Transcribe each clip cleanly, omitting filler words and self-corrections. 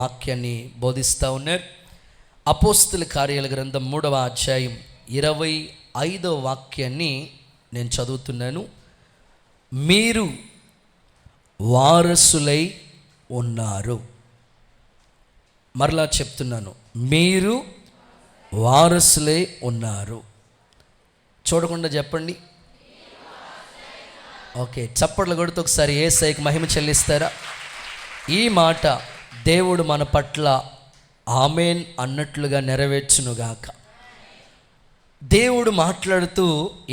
వాక్యాన్ని బోధిస్తూ ఉన్నారు. అపోస్తుల కార్యాల గ్రంథం 3వ అధ్యాయం 25వ వాక్యాన్ని నేను చదువుతున్నాను. మీరు వారసులై ఉన్నారు. మరలా చెప్తున్నాను, మీరు వారసులై ఉన్నారు. చూడకుండా చెప్పండి. ఓకే, చప్పట్లు కొడుతూ ఒకసారి యేసయ్యకి మహిమ చెల్లిస్తారా? ఈ మాట దేవుడు మన పట్ల ఆమేన్ అన్నట్లుగా నెరవేర్చునుగాక. దేవుడు మాట్లాడుతూ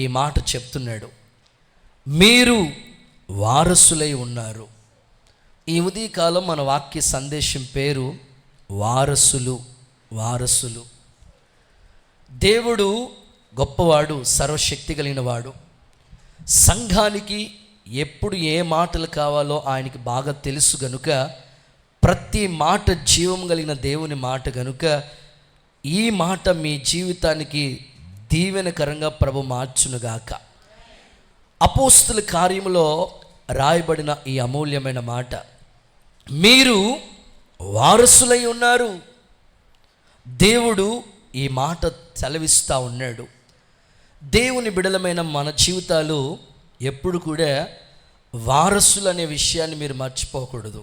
ఈ మాట చెప్తున్నాడు, మీరు వారసులై ఉన్నారు. ఈ ఉదయకాలం మన వాక్య సందేశం పేరు వారసులు. వారసులు. దేవుడు గొప్పవాడు, సర్వశక్తి కలిగిన వాడు. సంఘానికి ఎప్పుడు ఏ మాటలు కావాలో ఆయనకి బాగా తెలుసు గనుక ప్రతి మాట జీవం కలిగిన దేవుని మాట గనుక ఈ మాట మీ జీవితానికి దీవెనకరంగా ప్రభు మార్చునుగాక. అపోస్తుల కార్యములో రాయబడిన ఈ అమూల్యమైన మాట, మీరు వారసులై ఉన్నారు. దేవుడు ఈ మాట సెలవిస్తూ ఉన్నాడు. దేవుని బిడలమైన మన జీవితాలు ఎప్పుడు కూడా వారసులు అనే విషయాన్ని మీరు మర్చిపోకూడదు.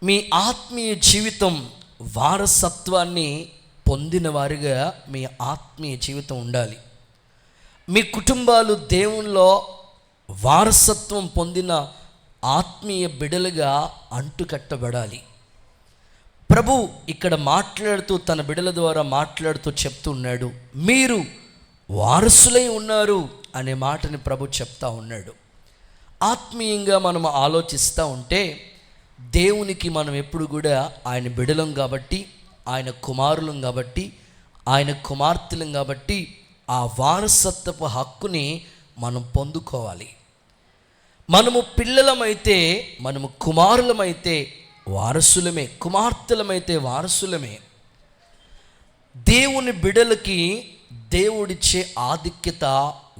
మీ ఆత్మీయ జీవితం వారసత్వాన్ని పొందిన వారిగా మీ ఆత్మీయ జీవితం ఉండాలి. మీ కుటుంబాలు దేవునిలో వారసత్వం పొందిన ఆత్మీయ బిడలుగా అంటుకట్టబడాలి. ప్రభు ఇక్కడ మాట్లాడుతూ తన బిడల ద్వారా మాట్లాడుతూ చెప్తున్నాడు, మీరు వారసులై ఉన్నారు అనే మాటని ప్రభు చెప్తా ఉన్నాడు. ఆత్మీయంగా మనం ఆలోచిస్తూ ఉంటే దేవునికి మనం ఎప్పుడు కూడా ఆయన బిడలం కాబట్టి, ఆయన కుమారులం కాబట్టి, ఆయన కుమార్తెలం కాబట్టి ఆ వారసత్వపు హక్కుని మనం పొందుకోవాలి. మనము పిల్లలమైతే, మనము కుమారులమైతే వారసులమే, కుమార్తెలమైతే వారసులమే. దేవుని బిడలకి దేవుడిచ్చే ఆధిక్యత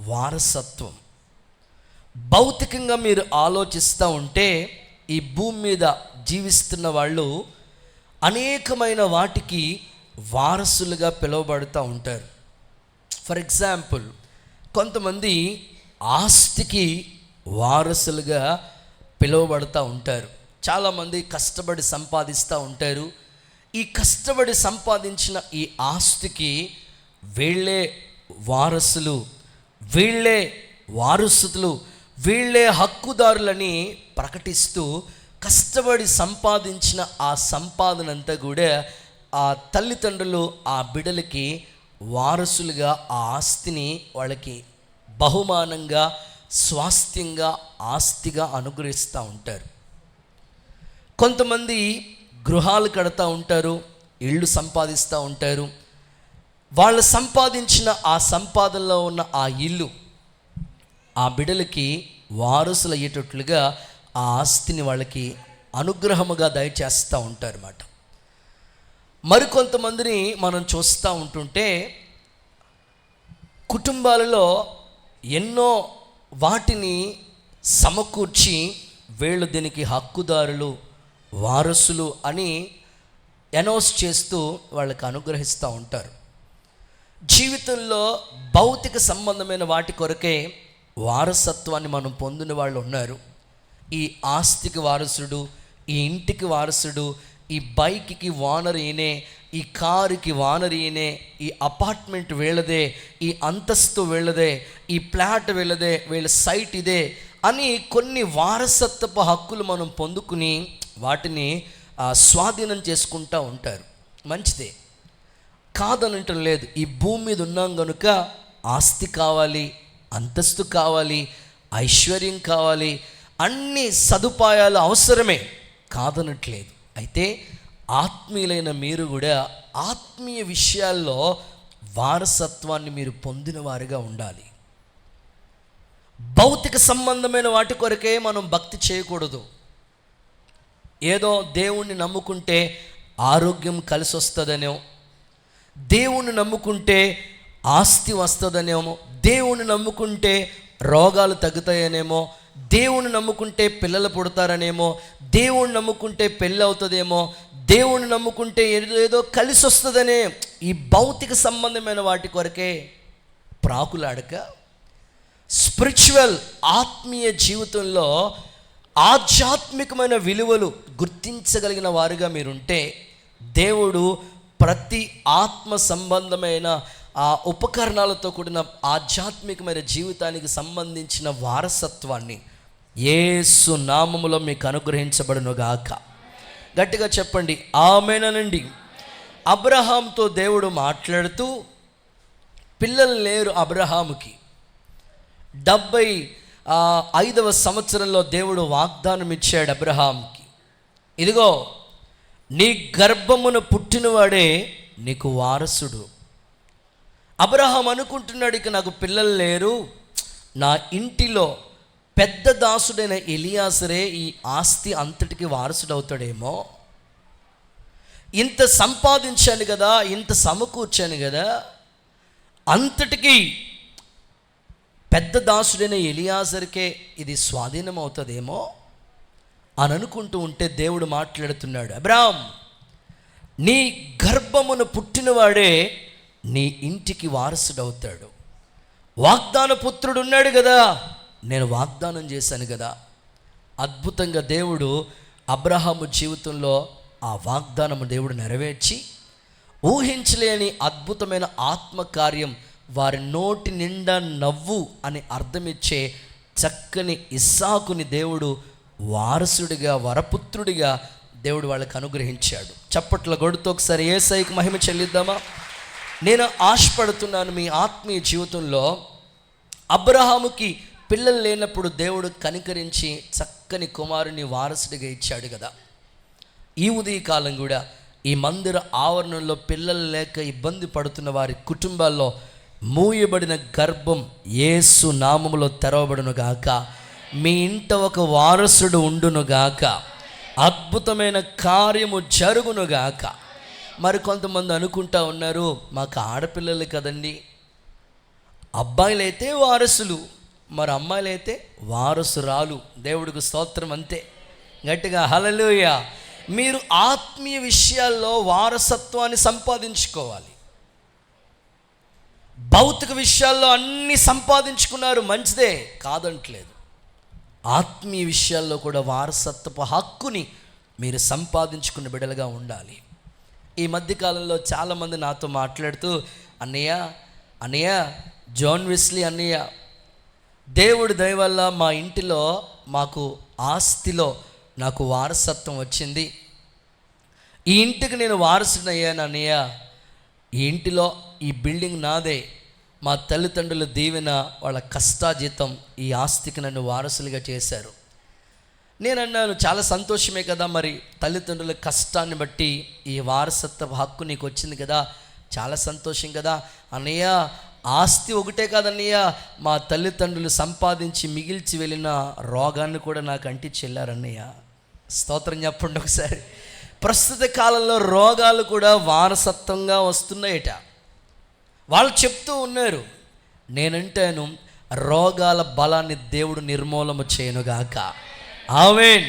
వారసత్వం. భౌతికంగా మీరు ఆలోచిస్తూ ఉంటే ఈ భూమి మీద జీవిస్తున్న వాళ్ళు అనేకమైన వాటికి వారసులుగా పిలువబడుతూ ఉంటారు. ఫర్ ఎగ్జాంపుల్, కొంతమంది ఆస్తికి వారసులుగా పిలువబడుతూ ఉంటారు. చాలామంది కష్టపడి సంపాదిస్తూ ఉంటారు. ఈ కష్టపడి సంపాదించిన ఈ ఆస్తికి వీళ్ళే వారసులు, వీళ్ళే వారసులు, వీళ్ళే హక్కుదారులని ప్రకటిస్తూ కష్టపడి సంపాదించిన ఆ సంపాదన అంతా కూడా ఆ తల్లిదండ్రులు ఆ బిడ్డలకి వారసులుగా ఆ ఆస్తిని వాళ్ళకి బహుమానంగా, స్వాస్థ్యంగా, ఆస్తిగా అనుగ్రహిస్తూ ఉంటారు. కొంతమంది గృహాలు కడతా ఉంటారు, ఇళ్ళు సంపాదిస్తూ ఉంటారు. వాళ్ళు సంపాదించిన ఆ సంపాదనలో ఉన్న ఆ ఇల్లు ఆ బిడ్డలకి వారసులు అయ్యేటట్లుగా ఆ ఆస్తిని వాళ్ళకి అనుగ్రహముగా దయచేస్తూ ఉంటారు అన్నమాట. మరికొంతమందిని మనం చూస్తూ ఉంటుంటే కుటుంబాలలో ఎన్నో వాటిని సమకూర్చి వీళ్ళు దీనికి హక్కుదారులు, వారసులు అని అనౌన్స్ చేస్తూ వాళ్ళకి అనుగ్రహిస్తూ ఉంటారు. జీవితంలో భౌతిక సంబంధమైన వాటి కొరకే వారసత్వాన్ని మనం పొందిన వాళ్ళు ఉన్నారు. ఈ ఆస్తికి వారసుడు, ఈ ఇంటికి వారసుడు, ఈ బైక్కి ఓనర్ ఈయనే, ఈ కారుకి ఓనర్ ఈయనే, ఈ అపార్ట్మెంట్ వీళ్ళదే, ఈ అంతస్తు వీళ్ళదే, ఈ ప్లాట్ వీళ్ళదే, వీళ్ళ సైట్ ఇదే అని కొన్ని వారసత్వపు హక్కులు మనం పొందుకుని వాటిని స్వాధీనం చేసుకుంటూ ఉంటారు. మంచిదే, కాదనటం లేదు. ఈ భూమి మీద ఉన్నాం కనుక ఆస్తి కావాలి, అంతస్తు కావాలి, ఐశ్వర్యం కావాలి, అన్ని సదుపాయాలు అవసరమే, కాదనట్లేదు. అయితే ఆత్మీయులైన మీరు కూడా ఆత్మీయ విషయాల్లో వారసత్వాన్ని మీరు పొందిన వారిగా ఉండాలి. భౌతిక సంబంధమైన వాటి కొరకే మనం భక్తి చేయకూడదు. ఏదో దేవుణ్ణి నమ్ముకుంటే ఆరోగ్యం కలిసి వస్తుందనో, దేవుణ్ణి నమ్ముకుంటే ఆస్తి వస్తుందనేమో, దేవుణ్ణి నమ్ముకుంటే రోగాలు తగ్గుతాయనేమో, దేవుణ్ణి నమ్ముకుంటే పిల్లలు పుడతారనేమో, దేవుణ్ణి నమ్ముకుంటే పెళ్ళి అవుతుందేమో, దేవుణ్ణి నమ్ముకుంటే ఏదో కలిసి వస్తుందనే ఈ భౌతిక సంబంధమైన వాటి కొరకే ప్రాకులాడక, స్పిరిచువల్ ఆత్మీయ జీవితంలో ఆధ్యాత్మికమైన విలువలు గుర్తించగలిగిన వారుగా మీరుంటే, దేవుడు ప్రతి ఆత్మ సంబంధమైన ఆ ఉపకరణాలతో కూడిన ఆధ్యాత్మికమైన జీవితానికి సంబంధించిన వారసత్వాన్ని యేసు నామములో మీకు అనుగ్రహించబడునుగాక. గట్టిగా చెప్పండి ఆమేనండి. అబ్రహాంతో దేవుడు మాట్లాడుతూ, పిల్లలు లేరు అబ్రహాముకి. 75వ సంవత్సరంలో దేవుడు వాగ్దానం ఇచ్చాడు అబ్రహాంకి, ఇదిగో నీ గర్భమున పుట్టినవాడే నీకు వారసుడు. అబ్రహాం అనుకుంటున్నాడు, ఇక నాకు పిల్లలు లేరు, నా ఇంటిలో పెద్ద దాసుడైన ఎలియాజరే ఈ ఆస్తి అంతటికి వారసుడవుతాడేమో, ఇంత సంపాదించాను కదా, ఇంత సమకూర్చాను కదా, అంతటికి పెద్ద దాసుడైన ఎలియాజర్కే ఇది స్వాధీనం అవుతుందేమో అని అనుకుంటూ ఉంటే దేవుడు మాట్లాడుతున్నాడు, అబ్రహాం నీ గర్భమున పుట్టినవాడే నీ ఇంటికి వారసుడవుతాడు. వాగ్దాన పుత్రుడు ఉన్నాడు కదా, నేను వాగ్దానం చేశాను కదా. అద్భుతంగా దేవుడు అబ్రహాము జీవితంలో ఆ వాగ్దానము దేవుడు నెరవేర్చి, ఊహించలేని అద్భుతమైన ఆత్మకార్యం, వారి నోటి నిండా నవ్వు అని అర్థమిచ్చే చక్కని ఇస్సాకుని దేవుడు వారసుడిగా, వరపుత్రుడిగా దేవుడు వాళ్ళకి అనుగ్రహించాడు. చప్పట్ల కొడుతూ ఒకసారి యేసయ్యకి మహిమ చెల్లిద్దామా? నేను ఆశపడుతున్నాను మీ ఆత్మీయ జీవితంలో అబ్రహాముకి పిల్లలు లేనప్పుడు దేవుడు కనికరించి చక్కని కుమారుని వారసుడిగా ఇచ్చాడు కదా. ఈ ఉదయకాలం కూడా ఈ మందిర ఆవరణలో పిల్లలు లేక ఇబ్బంది పడుతున్న వారి కుటుంబాల్లో మూయబడిన గర్భం యేసు నామములో తెరవబడునుగాక. మీ ఇంట ఒక వారసుడు ఉండునుగాక. అద్భుతమైన కార్యము జరుగునుగాక. మరి కొంతమంది అనుకుంటా ఉన్నారు, మాకు ఆడపిల్లలు కదండి, అబ్బాయిలైతే వారసులు, మరి అమ్మాయిలైతే వారసురాలు. దేవుడికి స్తోత్రం. అంతే, గట్టిగా హల్లెలూయా. మీరు ఆత్మీయ విషయాల్లో వారసత్వాన్ని సంపాదించుకోవాలి. భౌతిక విషయాల్లో అన్నీ సంపాదించుకున్నారు, మంచిదే, కాదంటలేదు. ఆత్మీయ విషయాల్లో కూడా వారసత్వపు హక్కుని మీరు సంపాదించుకున్న బిడ్డలుగా ఉండాలి. ఈ మధ్యకాలంలో చాలామంది నాతో మాట్లాడుతూ, అన్నయ్య జాన్ వెస్లీ అన్నయ్య, దేవుడి దయ వల్ల మా ఇంటిలో మాకు ఆస్తిలో నాకు వారసత్వం వచ్చింది, ఈ ఇంటికి నేను వారసునయ్యాను అన్నయ్య, ఈ ఇంటిలో ఈ బిల్డింగ్ నాదే, మా తల్లిదండ్రుల దీవెన, వాళ్ళ కష్టాజీతం ఈ ఆస్తికి నన్ను వారసులుగా చేశారు. నేను అన్నాను, చాలా సంతోషమే కదా, మరి తల్లిదండ్రుల కష్టాన్ని బట్టి ఈ వారసత్వ హక్కు నీకు వచ్చింది కదా, చాలా సంతోషం కదా. అన్నయ్య ఆస్తి ఒకటే కాదన్నయ్య, మా తల్లిదండ్రులు సంపాదించి మిగిల్చి వెళ్ళిన రోగాన్ని కూడా నాకు అంటించి వెళ్ళారన్నయ్య. స్తోత్రం చెప్పండి ఒకసారి. ప్రస్తుత కాలంలో రోగాలు కూడా వారసత్వంగా వస్తున్నాయట. వాళ్ళు చెప్తూ ఉన్నారు. నేనంటాను, రోగాల బలాన్ని దేవుడు నిర్మూలన చేయనుగాక. ఆమేన్.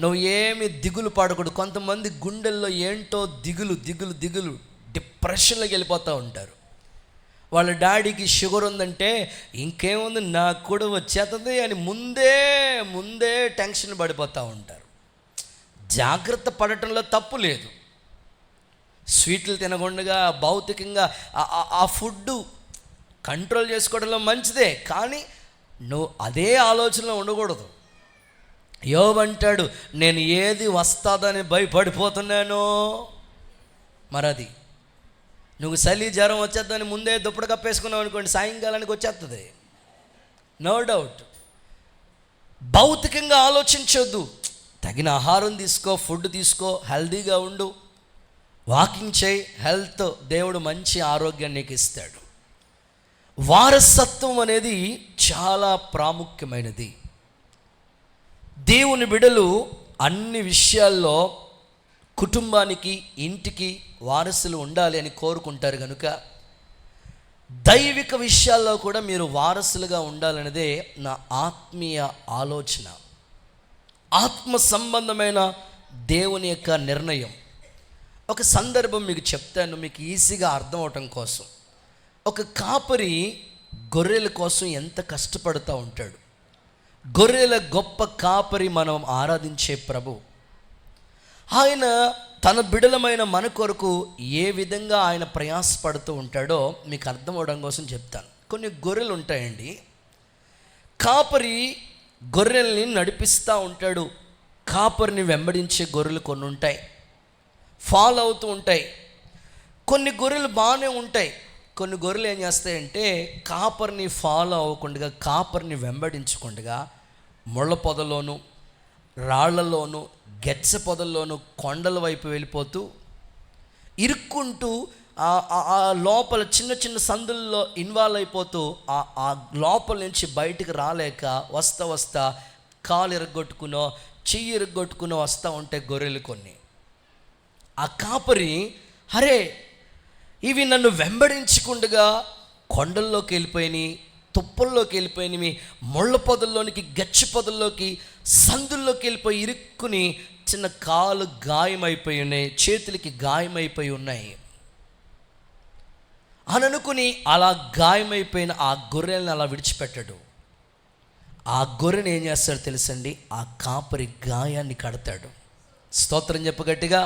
నువ్వు ఏమి దిగులు పడకూడదు. కొంతమంది గుండెల్లో ఏంటో దిగులు దిగులు దిగులు డిప్రెషన్లోకి వెళ్ళిపోతూ ఉంటారు. వాళ్ళ డాడీకి షుగర్ ఉందంటే ఇంకేముంది, నాకు కూడా వచ్చేస్తుంది అని ముందే టెన్షన్ పడిపోతూ ఉంటారు. జాగ్రత్త పడటంలో తప్పు లేదు. స్వీట్లు తినకుండా భౌతికంగా ఆ ఫుడ్ కంట్రోల్ చేసుకోవడంలో మంచిదే, కానీ నువ్వు అదే ఆలోచనలో ఉండకూడదు. యోబు అంటాడు, నేను ఏది వస్తుందని భయపడిపోతున్నానో. మరి అది నువ్వు చలి జ్వరం వచ్చేద్దని ముందే దుప్పటి కప్పేసుకున్నావు అనుకోండి, సాయంకాలానికి వచ్చేస్తుంది, నో డౌట్. భౌతికంగా ఆలోచించొద్దు. తగిన ఆహారం తీసుకో, ఫుడ్ తీసుకో, హెల్దీగా ఉండు, వాకింగ్ చేయి, హెల్త్, దేవుడు మంచి ఆరోగ్యాన్ని నీకు ఇస్తాడు. వారసత్వం అనేది చాలా ప్రాముఖ్యమైనది. దేవుని బిడ్డలు అన్ని విషయాల్లో కుటుంబానికి, ఇంటికి వారసులు ఉండాలి అని కోరుకుంటారు కనుక దైవిక విషయాల్లో కూడా మీరు వారసులుగా ఉండాలనేదే నా ఆత్మీయ ఆలోచన, ఆత్మ సంబంధమైన దేవుని యొక్క నిర్ణయం. ఒక సందర్భం మీకు చెప్తాను, మీకు ఈజీగా అర్థం అవటం కోసం. ఒక కాపరి గొర్రెల కోసం ఎంత కష్టపడుతూ ఉంటాడు. గొర్రెల గొప్ప కాపరి మనం ఆరాధించే ప్రభు. ఆయన తన బిడలమైన మన కొరకు ఏ విధంగా ఆయన ప్రయాసపడుతూ ఉంటాడో మీకు అర్థం అవడం కోసం చెప్తాను. కొన్ని గొర్రెలు ఉంటాయండి, కాపరి గొర్రెల్ని నడిపిస్తూ ఉంటాడు. కాపరిని వెంబడించే గొర్రెలు కొన్ని ఉంటాయి, ఫాలో అవుతూ ఉంటాయి. కొన్ని గొర్రెలు బాగానే ఉంటాయి. కొన్ని గొర్రెలు ఏం చేస్తాయంటే కాపరిని ఫాలో అవ్వకుండా, కాపరిని వెంబడించకుండా ముళ్ళ పొదలోను, రాళ్లలోను, గెచ్చ పొదల్లోను, కొండల వైపు వెళ్ళిపోతూ ఇరుక్కుంటూ ఆ లోపల చిన్న చిన్న సందుల్లో ఇన్వాల్వ్ అయిపోతూ ఆ లోపల నుంచి బయటికి రాలేక వస్తా కాలు ఇరగొట్టుకునో చెయ్యి ఇరగొట్టుకునో వస్తూ ఉంటాయి గొర్రెలు కొన్ని. ఆ కాపరి అరే ఇవి నన్ను వెంబడించకుండా కొండల్లోకి వెళ్ళిపోయినాయి, తుప్పల్లోకి వెళ్ళిపోయినవి, ముళ్ళ పొదల్లోనికి, గచ్చి పొదల్లోకి, సందుల్లోకి వెళ్ళిపోయి ఇరుక్కుని చిన్న కాలు గాయమైపోయి ఉన్నాయి, చేతులకి గాయమైపోయి ఉన్నాయి అని అనుకుని అలా గాయమైపోయిన ఆ గొర్రెలను అలా విడిచిపెట్టాడు. ఆ గొర్రెని ఏం చేస్తాడు తెలుసండి, ఆ కాపరి గాయాన్ని కడతాడు. స్తోత్రం చెప్పగట్టిగా.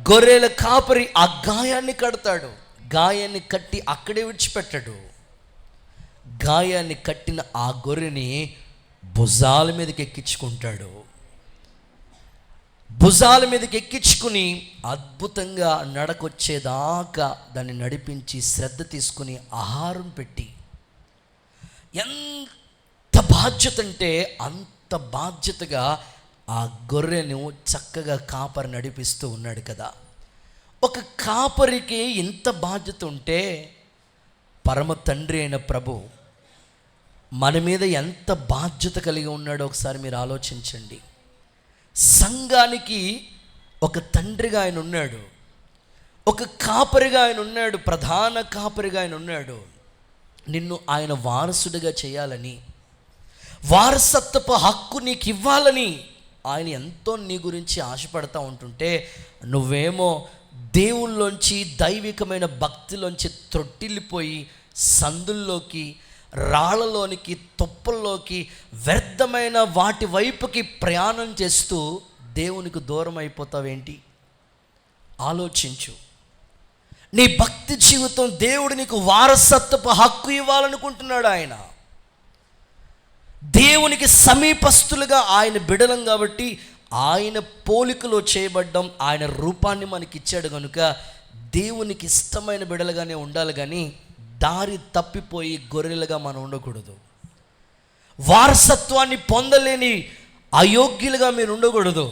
గొర్రెల కాపరి ఆ గాయాన్ని కడతాడు. గాయాన్ని కట్టి అక్కడే విడిచిపెట్టాడు. గాయాన్ని కట్టిన ఆ గొర్రెని భుజాల మీదకి ఎక్కించుకుంటాడు. భుజాల మీదకి ఎక్కించుకుని అద్భుతంగా నడకొచ్చేదాకా దాన్ని నడిపించి శ్రద్ధ తీసుకుని ఆహారం పెట్టి, ఎంత బాధ్యత అంటే అంత బాధ్యతగా ఆ గొర్రెను చక్కగా కాపరి నడిపిస్తూ ఉన్నాడు కదా. ఒక కాపరికి ఇంత బాధ్యత ఉంటే పరమ తండ్రి అయిన ప్రభు మన మీద ఎంత బాధ్యత కలిగి ఉన్నాడో ఒకసారి మీరు ఆలోచించండి. సంఘానికి ఒక తండ్రిగా ఆయన ఉన్నాడు, ఒక కాపరిగా ఆయన ఉన్నాడు, ప్రధాన కాపరిగా ఆయన ఉన్నాడు. నిన్ను ఆయన వారసుడిగా చేయాలని, వారసత్వపు హక్కు నీకు ఇవ్వాలని ఆయన ఎంతో నీ గురించి ఆశపడతా ఉంటుంటే నువ్వేమో దేవుళ్ళలోంచి, దైవికమైన భక్తిలోంచి త్రొట్టిల్లిపోయి సందుల్లోకి, రాళ్ళలోనికి, తుప్పల్లోకి, వ్యర్థమైన వాటి వైపుకి ప్రయాణం చేస్తూ దేవునికి దూరం అయిపోతావేంటి? ఆలోచించు. నీ భక్తి జీవితం, దేవుడు నీకు వారసత్వపు హక్కు ఇవ్వాలనుకుంటున్నాడు. ఆయన దేవునికి సమీపస్తులుగా ఆయన బిడలం కాబట్టి ఆయన పోలికలో చేయబడ్డం, ఆయన రూపాన్ని మనకి ఇచ్చాడు కనుక దేవునికి ఇష్టమైన బిడలుగానే ఉండాలి. కానీ దారి తప్పిపోయి గొర్రెలుగా మనం ఉండకూడదు. వారసత్వాన్ని పొందలేని అయోగ్యులుగా మీరు ఉండకూడదు.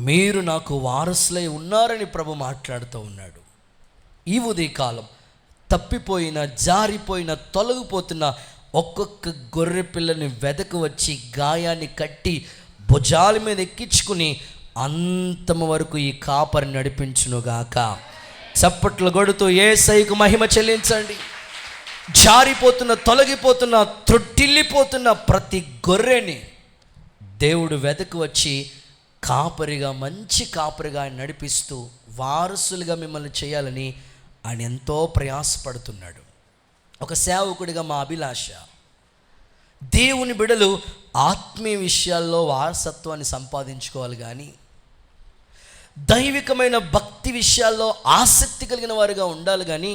మీరు నాకు వారసులై ఉన్నారని ప్రభు మాట్లాడుతూ ఉన్నాడు. ఈ ఉదయకాలం తప్పిపోయిన, జారిపోయిన, తొలగిపోతున్న ఒక్కొక్క గొర్రె పిల్లని వెదకు వచ్చి గాయాన్ని కట్టి భుజాల మీద ఎక్కించుకుని అంతము వరకు ఈ కాపరి నడిపించునుగాక. చప్పట్లు కొడుతూ యేసయ్యకు మహిమ చెల్లించండి. జారిపోతున్న, తొలగిపోతున్న, త్రొట్టిల్లిపోతున్న ప్రతి గొర్రెని దేవుడు వెదకు వచ్చి కాపరిగా, మంచి కాపరిగా ఆయన నడిపిస్తూ వారసులుగా మిమ్మల్ని చేయాలని ఆయన ఎంతో ప్రయాసపడుతున్నాడు. ఒక సేవకుడిగా మా అభిలాష, దేవుని బిడలు ఆత్మీయ విషయాల్లో వారసత్వాన్ని సంపాదించుకోవాలి, కానీ దైవికమైన భక్తి విషయాల్లో ఆసక్తి కలిగిన వారుగా ఉండాలి. కానీ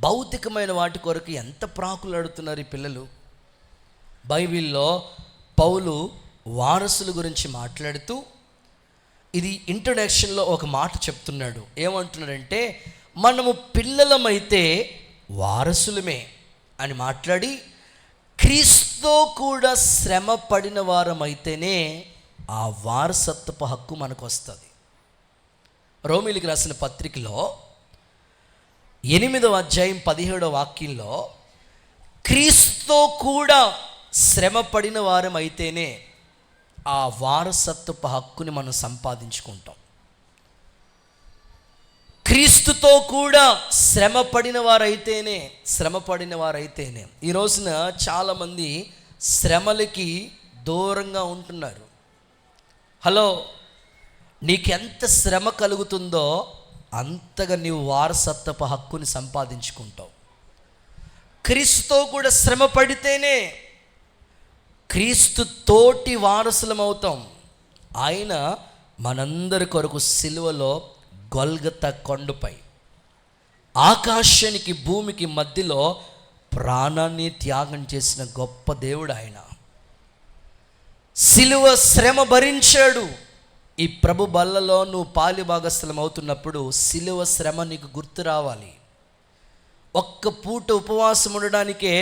భౌతికమైన వాటి కొరకు ఎంత ప్రాకులాడుతున్నారు ఈ పిల్లలు. బైబిల్లో పౌలు వారసుల గురించి మాట్లాడుతూ ఇది ఇంట్రొడక్షన్లో ఒక మాట చెప్తున్నాడు. ఏమంటున్నాడంటే, మనము పిల్లలమైతే వారసులమే అని మాట్లాడి, క్రీస్తుతో కూడా శ్రమ పడిన వారమైతేనే ఆ వారసత్వపు హక్కు మనకు వస్తుంది. రోమీయులకు రాసిన పత్రికలో 8వ అధ్యాయం 17వ వాక్యంలో క్రీస్తుతో కూడా శ్రమ పడిన వారమైతేనే ఆ వారసత్వపు హక్కుని మనం సంపాదించుకుంటాం. క్రీస్తుతో కూడా శ్రమ పడిన వారైతేనే ఈ రోజున చాలామంది శ్రమలకి దూరంగా ఉంటున్నారు. హలో, నీకెంత శ్రమ కలుగుతుందో అంతగా నీవు వారసత్వపు హక్కుని సంపాదించుకుంటావు. క్రీస్తుతో కూడా శ్రమ పడితేనే క్రీస్తు తోటి వారసులం అవుతాం. ఆయన మనందరి కొరకు సిలువలో గొల్గొతా కొండపై ఆకాశానికి భూమికి మధ్యలో ప్రాణాన్ని త్యాగం చేసిన గొప్ప దేవుడు ఆయన. సిలువ శ్రమ భరించాడు. ఈ ప్రభు బల్లలో నువ్వు పాలి భాగస్థలం అవుతున్నప్పుడు సిలువ శ్రమ నీకు గుర్తు రావాలి. ఒక్క పూట ఉపవాసం ఉండడానికే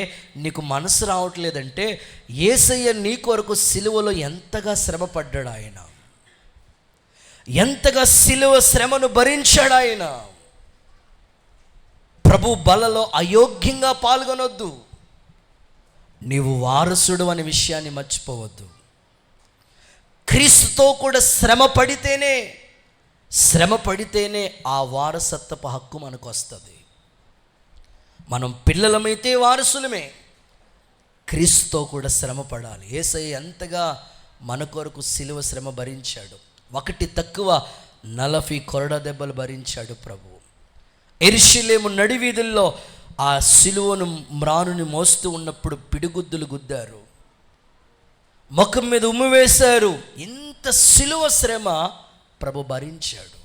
నీకు మనసు రావట్లేదంటే యేసయ్య నీ కొరకు సిలువలో ఎంతగా శ్రమ పడ్డాడు ఆయన, ఎంతగా సిలువ శ్రమను భరించాడు ఆయన. ప్రభు బలలో అయోగ్యంగా పాల్గొనొద్దు. నీవు వారసుడు అనే విషయాన్ని మర్చిపోవద్దు. క్రీస్తుతో కూడా శ్రమ పడితేనే ఆ వారసత్వపు హక్కు మనకు వస్తుంది. మనం పిల్లలమైతే వారసులమే. క్రీస్తుతో కూడా శ్రమ పడాలి. యేసయ్య ఎంతగా మన కొరకు సిలువ శ్రమ భరించాడు. ఒకటి తక్కువ 40 కొరడా దెబ్బలు భరించాడు ప్రభు. యెరూషలేము నడివీధుల్లో ఆ సిలువను మ్రానుని మోస్తూ ఉన్నప్పుడు పిడిగుద్దులు గుద్దారు, ముఖం మీద ఉమ్మి వేశారు. ఇంత సిలువ శ్రమ ప్రభు భరించాడు,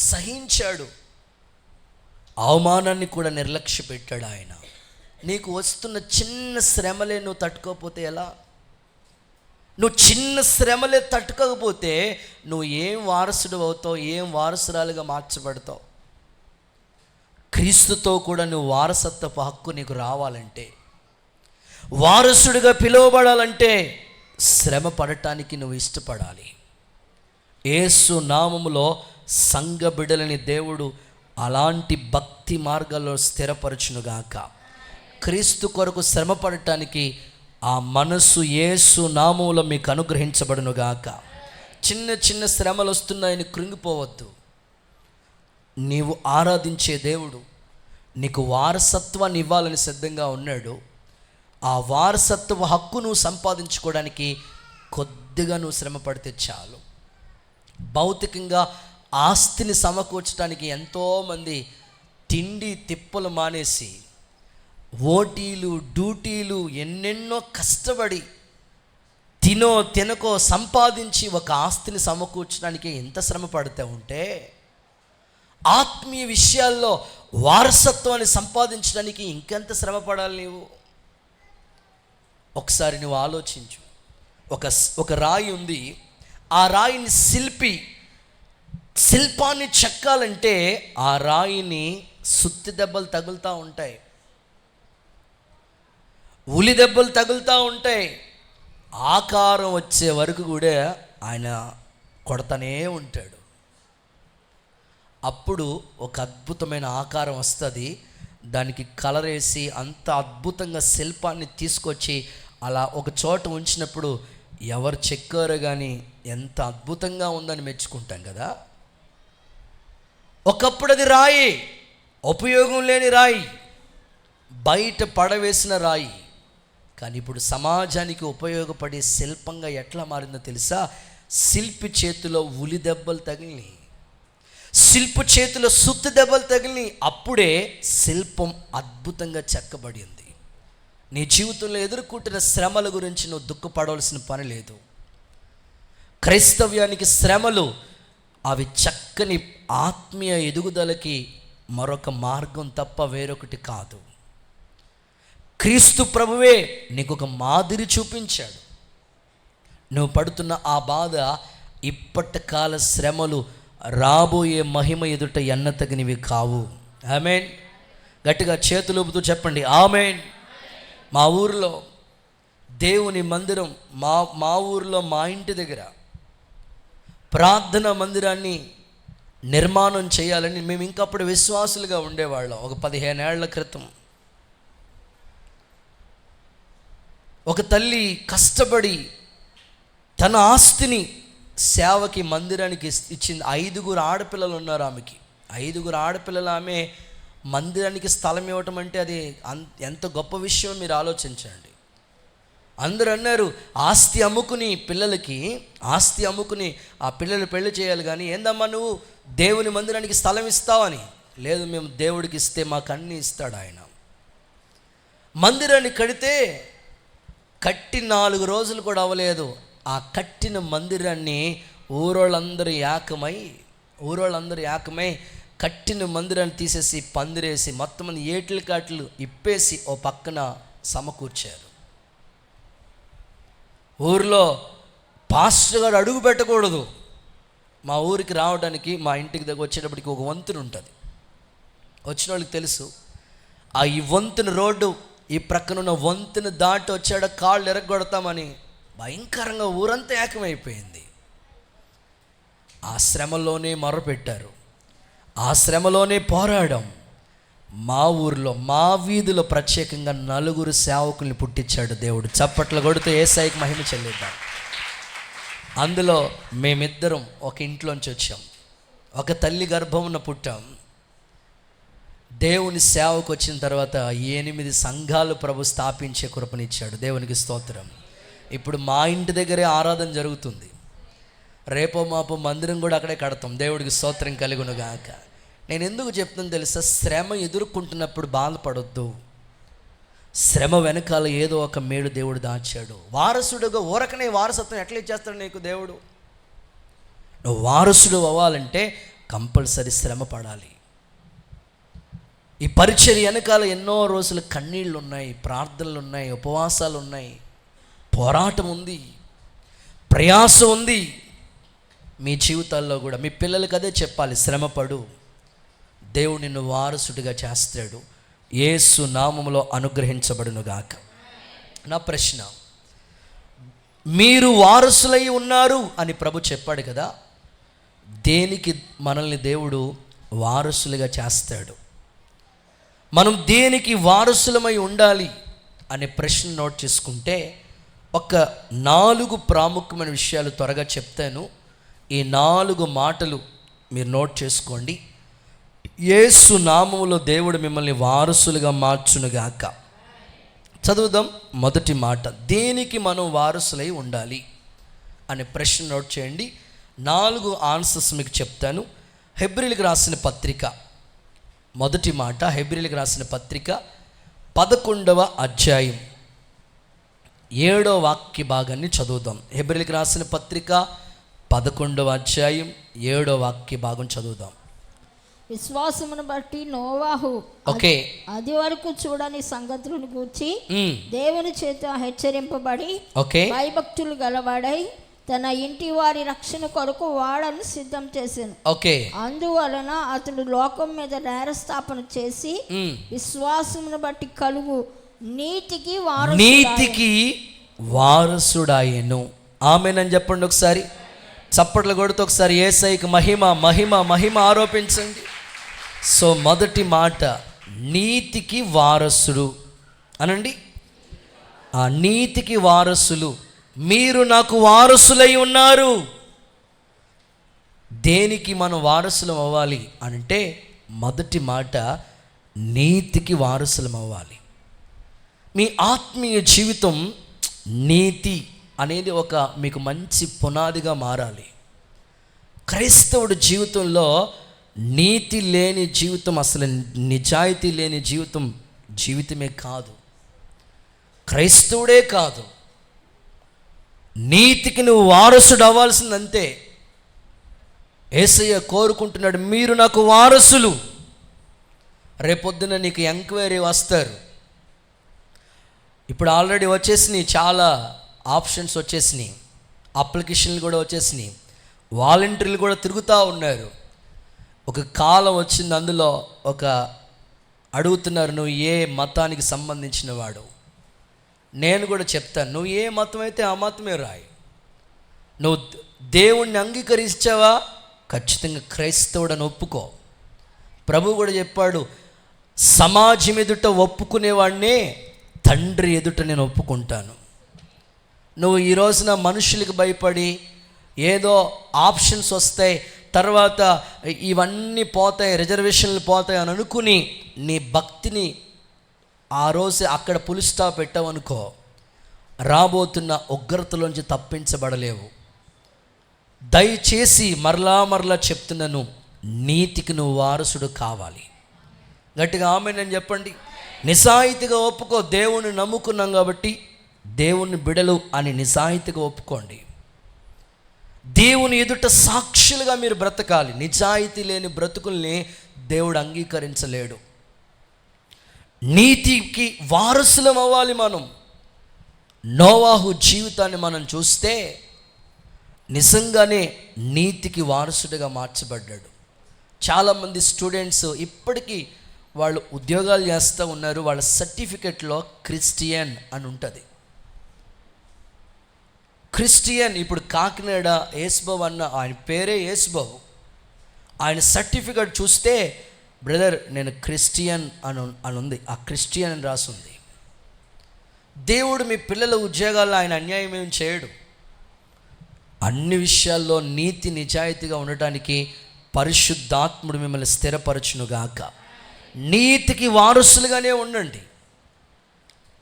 సహించాడు. అవమానాన్ని కూడా నిర్లక్ష్య పెట్టాడు ఆయన. నీకు వస్తున్న చిన్న శ్రమలే నువ్వు తట్టుకోకపోతే ఎలా? నువ్వు చిన్న శ్రమలే తట్టుకోకపోతే నువ్వు ఏం వారసుడు అవుతావు, ఏం వారసురాలుగా మార్చబడతావు? క్రీస్తుతో కూడా నువ్వు వారసత్వపు హక్కు నీకు రావాలంటే, వారసుడిగా పిలువబడాలంటే శ్రమ పడటానికి నువ్వు ఇష్టపడాలి. యేసు నామములో సంఘ బిడ్డలని దేవుడు అలాంటి భక్తి మార్గాల్లో స్థిరపరచునుగాక. క్రీస్తు కొరకు శ్రమ పడటానికి ఆ మనసు యేసు నామములో మీకు అనుగ్రహించబడునుగాక. చిన్న చిన్న శ్రమలు వస్తున్నాయని కృంగిపోవద్దు. నీవు ఆరాధించే దేవుడు నీకు వారసత్వాన్ని ఇవ్వాలని సిద్ధంగా ఉన్నాడు. ఆ వారసత్వ హక్కు నువ్వు సంపాదించుకోవడానికి కొద్దిగా నువ్వు శ్రమ పడితే చాలు. భౌతికంగా ఆస్తిని సమకూర్చడానికి ఎంతోమంది తిండి తిప్పలు మానేసి ఓటీలు డ్యూటీలు ఎన్నెన్నో కష్టపడి తినకో సంపాదించి ఒక ఆస్తిని సమకూర్చడానికి ఎంత శ్రమ పడుతూ ఉంటే, ఆత్మీయ విషయాల్లో వారసత్వాన్ని సంపాదించడానికి ఇంకెంత శ్రమ పడాలి నీవు? ఒకసారి నువ్వు ఆలోచించు. ఒక రాయి ఉంది. ఆ రాయిని శిల్పాన్ని చెక్కాలంటే ఆ రాయిని సుత్తి దెబ్బలు తగులుతూ ఉంటాయి, ఉలి దెబ్బలు తగులుతూ ఉంటాయి. ఆకారం వచ్చే వరకు కూడా ఆయన కొడతానే ఉంటాడు. అప్పుడు ఒక అద్భుతమైన ఆకారం వస్తుంది. దానికి కలర్ వేసి అంత అద్భుతంగా శిల్పాన్ని తీసుకొచ్చి అలా ఒక చోట ఉంచినప్పుడు ఎవరు చెక్కారో కానీ ఎంత అద్భుతంగా ఉందని మెచ్చుకుంటాం కదా. ఒకప్పుడు అది రాయి, ఉపయోగం లేని రాయి, బయట పడవేసిన రాయి. కానీ ఇప్పుడు సమాజానికి ఉపయోగపడే శిల్పంగా ఎట్లా మారిందో తెలుసా? శిల్పి చేతిలో ఉలి దెబ్బలు తగిలినాయి, శిల్పి చేతిలో సుత్తి దెబ్బలు తగిలినాయి. అప్పుడే శిల్పం అద్భుతంగా చెక్కబడింది. నీ జీవితంలో ఎదుర్కొంటున్న శ్రమల గురించి నువ్వు దుఃఖపడవలసిన పని లేదు. క్రైస్తవ్యానికి శ్రమలు అవి చక్కని ఆత్మీయ ఎదుగుదలకి మరొక మార్గం తప్ప వేరొకటి కాదు. క్రీస్తు ప్రభువే నీకు ఒక మాదిరి చూపించాడు. నువ్వు పడుతున్న ఆ బాధ ఇప్పటి కాల శ్రమలు రాబోయే మహిమ ఎదుట ఎన్నతగినవి కావు. ఆమేన్. గట్టిగా చేతులు ఊపుతూ చెప్పండి ఆమేన్. మా ఊరిలో దేవుని మందిరం, మా ఊరిలో మా ఇంటి దగ్గర ప్రార్థనా మందిరాన్ని నిర్మాణం చేయాలని మేము ఇంకప్పుడు విశ్వాసులుగా ఉండేవాళ్ళం. ఒక 15 ఏళ్ల క్రితం ఒక తల్లి కష్టపడి తన ఆస్తిని సేవకి మందిరానికి ఇచ్చింది. 5 ఆడపిల్లలు ఉన్నారు ఆమెకి. 5 ఆడపిల్లలు ఆమె మందిరానికి స్థలం ఇవ్వటం అంటే అది ఎంత గొప్ప విషయం మీరు ఆలోచించండి. అందరూ అన్నారు ఆస్తి అమ్ముకుని ఆ పిల్లలు పెళ్లి చేయాలి, కానీ ఏందమ్మా నువ్వు దేవుని మందిరానికి స్థలం ఇస్తావని. లేదు, మేము దేవుడికి ఇస్తే మాకు అన్నీ ఇస్తాడు ఆయన. మందిరాన్ని కట్టి 4 రోజులు కూడా అవ్వలేదు. ఆ కట్టిన మందిరాన్ని ఊరోళ్ళందరూ ఏకమై కట్టిన మందిరాన్ని తీసేసి పందిరేసి మొత్తం మంది ఏట్లు కాట్లు ఇప్పేసి ఓ పక్కన సమకూర్చారు. ఊరిలో పాస్టర్ గారు అడుగు పెట్టకూడదు. మా ఊరికి రావడానికి మా ఇంటికి దగ్గర వచ్చేటప్పటికి ఒక వంతెన ఉంటుంది. వచ్చిన వాళ్ళకి తెలుసు, ఈ వంతెన రోడ్డు ఈ ప్రక్కన ఉన్న వంతెన దాటి వచ్చాడ కాళ్ళు ఎరగొడతామని భయంకరంగా ఊరంతా ఏకమైపోయింది. ఆ శ్రమలోనే మొరపెట్టారు, ఆ శ్రమలోనే పోరాడం. మా ఊరిలో మా వీధిలో ప్రత్యేకంగా 4 సేవకుల్ని పుట్టించాడు దేవుడు. చప్పట్లు కొడుతూ యేసయ్యకి మహిమ చెల్లిద్దాం. అందులో మేమిద్దరం ఒక ఇంట్లోంచి వచ్చాం, ఒక తల్లి గర్భమున పుట్టాం. దేవుని సేవకు వచ్చిన తర్వాత 8 సంఘాలు ప్రభు స్థాపించే కృపనిచ్చాడు. దేవునికి స్తోత్రం. ఇప్పుడు మా ఇంటి దగ్గరే ఆరాధన జరుగుతుంది. రేపో మాపో మందిరం కూడా అక్కడే కడతాం. దేవుడికి స్తోత్రం కలుగునుగాక. నేను ఎందుకు చెప్తాను తెలుసా? శ్రమ ఎదుర్కొంటున్నప్పుడు బాధపడొద్దు. శ్రమ వెనకాల ఏదో ఒక మేలు దేవుడు దాచాడు. వారసుడుగా ఊరకనే వారసత్వం ఎట్లా ఇచ్చేస్తాడు నీకు దేవుడు? నువ్వు వారసుడు అవ్వాలంటే కంపల్సరీ శ్రమ పడాలి. ఈ పరిచర్య వెనకాల ఎన్నో రోజులు కన్నీళ్ళు ఉన్నాయి, ప్రార్థనలు ఉన్నాయి, ఉపవాసాలు ఉన్నాయి, పోరాటం ఉంది, ప్రయాసం ఉంది. మీ జీవితాల్లో కూడా మీ పిల్లలకి అదే చెప్పాలి, శ్రమపడు, దేవుడు నిన్ను వారసుడిగా చేస్తాడు, యేసు నామములో అనుగ్రహించబడునుగాక. నా ప్రశ్న, మీరు వారసులై ఉన్నారు అని ప్రభు చెప్పాడు కదా, దేనికి మనల్ని దేవుడు వారసులుగా చేస్తాడు? మనం దేనికి వారసులమై ఉండాలి అనే ప్రశ్న నోట్ చేసుకుంటే ఒక 4 ప్రాముఖ్యమైన విషయాలు త్వరగా చెప్తాను. ఈ 4 మాటలు మీరు నోట్ చేసుకోండి. యేసు నామములో దేవుడు మిమ్మల్ని వారసులుగా మార్చునుగాక. చదువుదాం. మొదటి మాట, దేనికి మనం వారసులై ఉండాలి అనే ప్రశ్న నోట్ చేయండి. 4 ఆన్సర్స్ మీకు చెప్తాను. హెబ్రీయులకు రాసిన పత్రిక మొదటి మాట, హెబ్రీయులకు రాసిన పత్రిక 11వ అధ్యాయం 7వ వాక్య భాగాన్ని చదువుదాం. హెబ్రీయులకు రాసిన పత్రిక 11వ అధ్యాయం 7వ వాక్య భాగం చదువుదాం. విశ్వాసమును బట్టి నోవాహు అది వరకు చూడని సంగతులను గూర్చి దేవుని చేత హెచ్చరింపబడి భయభక్తులు గలవాడై తన ఇంటి వారి రక్షణ కొరకు వాడను సిద్ధం చేశాను. అందువలన అతడు లోకం మీద నేరస్థాపన చేసి విశ్వాసమును బట్టి కలుగు నీతికి వారసుడాయెను. ఆమేనని చెప్పండి ఒకసారి. చప్పట్లు కొడుతూ ఒకసారి యేసయ్యకి మహిమ మహిమ మహిమ ఆరోపించండి. సో మొదటి మాట, నీతికి వారసుడు అనండి. ఆ నీతికి వారసులు, మీరు నాకు వారసులై ఉన్నారు. దేనికి మనం వారసులం అవ్వాలి అంటే మొదటి మాట, నీతికి వారసులం అవ్వాలి. మీ ఆత్మీయ జీవితం నీతి అనేది ఒక మీకు మంచి పునాదిగా మారాలి. క్రైస్తవుడి జీవితంలో నీతి లేని జీవితం, అసలు నిజాయితీ లేని జీవితమే కాదు, క్రైస్తవుడే కాదు. నీతికి నువ్వు వారసుడు అవ్వాల్సిందంతే. యేసయ్య కోరుకుంటున్నాడు, మీరు నాకు వారసులు. రేపొద్దున నీకు ఎంక్వైరీ వస్తారు. ఇప్పుడు ఆల్రెడీ వచ్చేసినాయి, చాలా ఆప్షన్స్ వచ్చేసినాయి, అప్లికేషన్లు కూడా వచ్చేసినాయి, వాలంటీర్లు కూడా తిరుగుతూ ఉన్నారు. ఒక కాలం వచ్చింది, అందులో ఒక అడుగుతున్నారు, నువ్వు ఏ మతానికి సంబంధించిన వాడు? నేను కూడా చెప్తాను, నువ్వు ఏ మతం అయితే ఆ మతమే రాయి. నువ్వు దేవుణ్ణి అంగీకరించావా, ఖచ్చితంగా క్రైస్తవుడని ఒప్పుకో. ప్రభు కూడా చెప్పాడు, సమాజం ఎదుట ఒప్పుకునేవాడినే తండ్రి ఎదుట నేను ఒప్పుకుంటాను. నువ్వు ఈ రోజున మనుషులకు భయపడి ఏదో ఆప్షన్స్ వస్తాయి, తర్వాత ఇవన్నీ పోతాయి, రిజర్వేషన్లు పోతాయి అని అనుకుని నీ భక్తిని ఆ రోజు అక్కడ పులి స్టాప్ పెట్టావనుకో, రాబోతున్న ఉగ్రతలోంచి తప్పించబడలేవు. దయచేసి మరలా చెప్తున్నాను, నీతికి నువ్వు వారసుడు కావాలి. గట్టిగా ఆమేన్ చెప్పండి. నిజాయితీగా ఒప్పుకో. దేవుణ్ణి నమ్ముకున్నాం కాబట్టి దేవుని బిడలు అని నిజాయితీగా ఒప్పుకోండి. దేవుని ఎదుట సాక్షులుగా మీరు బ్రతకాలి. నిజాయితీ లేని బ్రతుకుల్ని దేవుడు అంగీకరించలేడు. నీతికి వారసులం అవ్వాలి మనం. నోవాహు జీవితాన్ని మనం చూస్తే నిజంగానే నీతికి వారసుడిగా మార్చబడ్డాడు. చాలామంది స్టూడెంట్స్ ఇప్పటికీ వాళ్ళు ఉద్యోగాలు చేస్తూ ఉన్నారు, వాళ్ళ సర్టిఫికెట్లో క్రిస్టియన్ అని ఉంటుంది. క్రిస్టియన్. ఇప్పుడు కాకినాడ యేసుబాబు అన్న ఆయన పేరే యేసుబాబు. ఆయన సర్టిఫికెట్ చూస్తే బ్రదర్ నేను క్రిస్టియన్ అని ఉంది, ఆ క్రిస్టియన్ అని రాసుంది. దేవుడు మీ పిల్లల ఉద్యోగాల్లో ఆయన అన్యాయం ఏం చేయడు. అన్ని విషయాల్లో నీతి నిజాయితీగా ఉండటానికి పరిశుద్ధాత్ముడు మిమ్మల్ని స్థిరపరచునుగాక. నీతికి వారసులుగానే ఉండండి.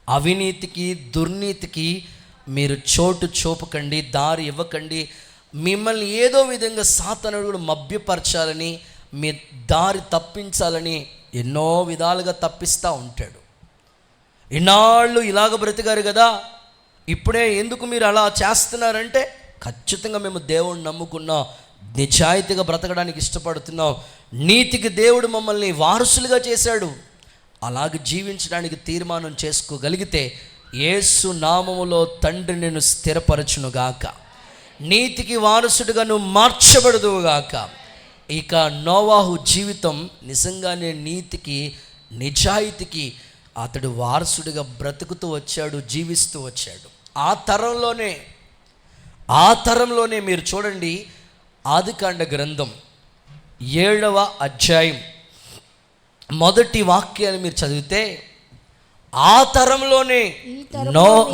అవినీతికి దుర్నీతికి మీరు చోటు చూపకండి, దారి ఇవ్వకండి. మిమ్మల్ని ఏదో విధంగా సాతానుడు కూడా మభ్యపరచాలని, మీ దారి తప్పించాలని ఎన్నో విధాలుగా తప్పిస్తూ ఉంటాడు. ఇన్నాళ్ళు ఇలాగ బ్రతికారు కదా, ఇప్పుడే ఎందుకు మీరు అలా చేస్తున్నారంటే ఖచ్చితంగా మేము దేవుడిని నమ్ముకున్నాం, నిజాయితీగా బ్రతకడానికి ఇష్టపడుతున్నాం, నీతికి దేవుడు మమ్మల్ని వారసులుగా చేశాడు. అలాగే జీవించడానికి తీర్మానం చేసుకోగలిగితే యేసు నామములో తండ్రి నిన్ను స్థిరపరచునుగాక. నీతికి వారసుడిగా నువ్వు మార్చబడదువుగాక. ఇక నోవాహు జీవితం నిజంగానే నీతికి నిజాయితీకి అతడు వారసుడిగా బ్రతుకుతూ వచ్చాడు, జీవిస్తూ వచ్చాడు. ఆ తరంలోనే మీరు చూడండి, ఆదికాండ గ్రంథం 7వ అధ్యాయం మొదటి వాక్యాన్ని మీరు చదివితే ఆ తరంలోనే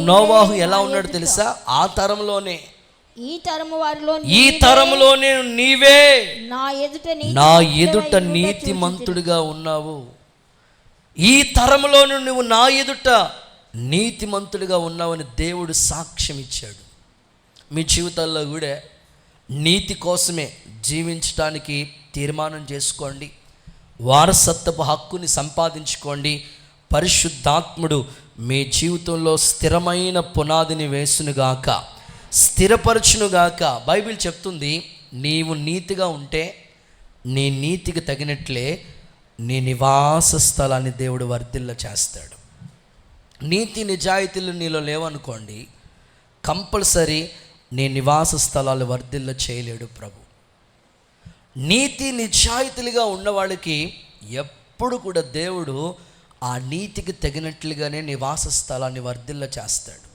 నోవాహు ఎలా ఉన్నాడు తెలుసా? ఆ తరంలోనే ఈ తరములోనే నీవే నా ఎదుట నీతిమంతుడిగా ఉన్నావు. ఈ తరములోనే నువ్వు నా ఎదుట నీతిమంతుడిగా ఉన్నావని దేవుడు సాక్ష్యం ఇచ్చాడు. మీ జీవితాల్లో కూడా నీతి కోసమే జీవించడానికి తీర్మానం చేసుకోండి. వారసత్వపు హక్కుని సంపాదించుకోండి. పరిశుద్ధాత్ముడు మీ జీవితంలో స్థిరమైన పునాదిని వేసునుగాక, స్థిరపరచునుగాక. బైబిల్ చెప్తుంది, నీవు నీతిగా ఉంటే నీ నీతికి తగినట్లే నీ నివాస స్థలాన్ని దేవుడు వర్ధిల్ల చేస్తాడు. నీతి నిజాయితీలు నీలో లేవనుకోండి, కంపల్సరీ నీ నివాస స్థలాలు వర్ధిల్ల చేయలేడు ప్రభు. నీతి నిజాయితీలుగా ఉన్నవాళ్ళకి ఎప్పుడు కూడా దేవుడు ఆ నీతికి తగినట్లుగానే నివాస స్థలాన్ని వర్ధిల్ల చేస్తాడు.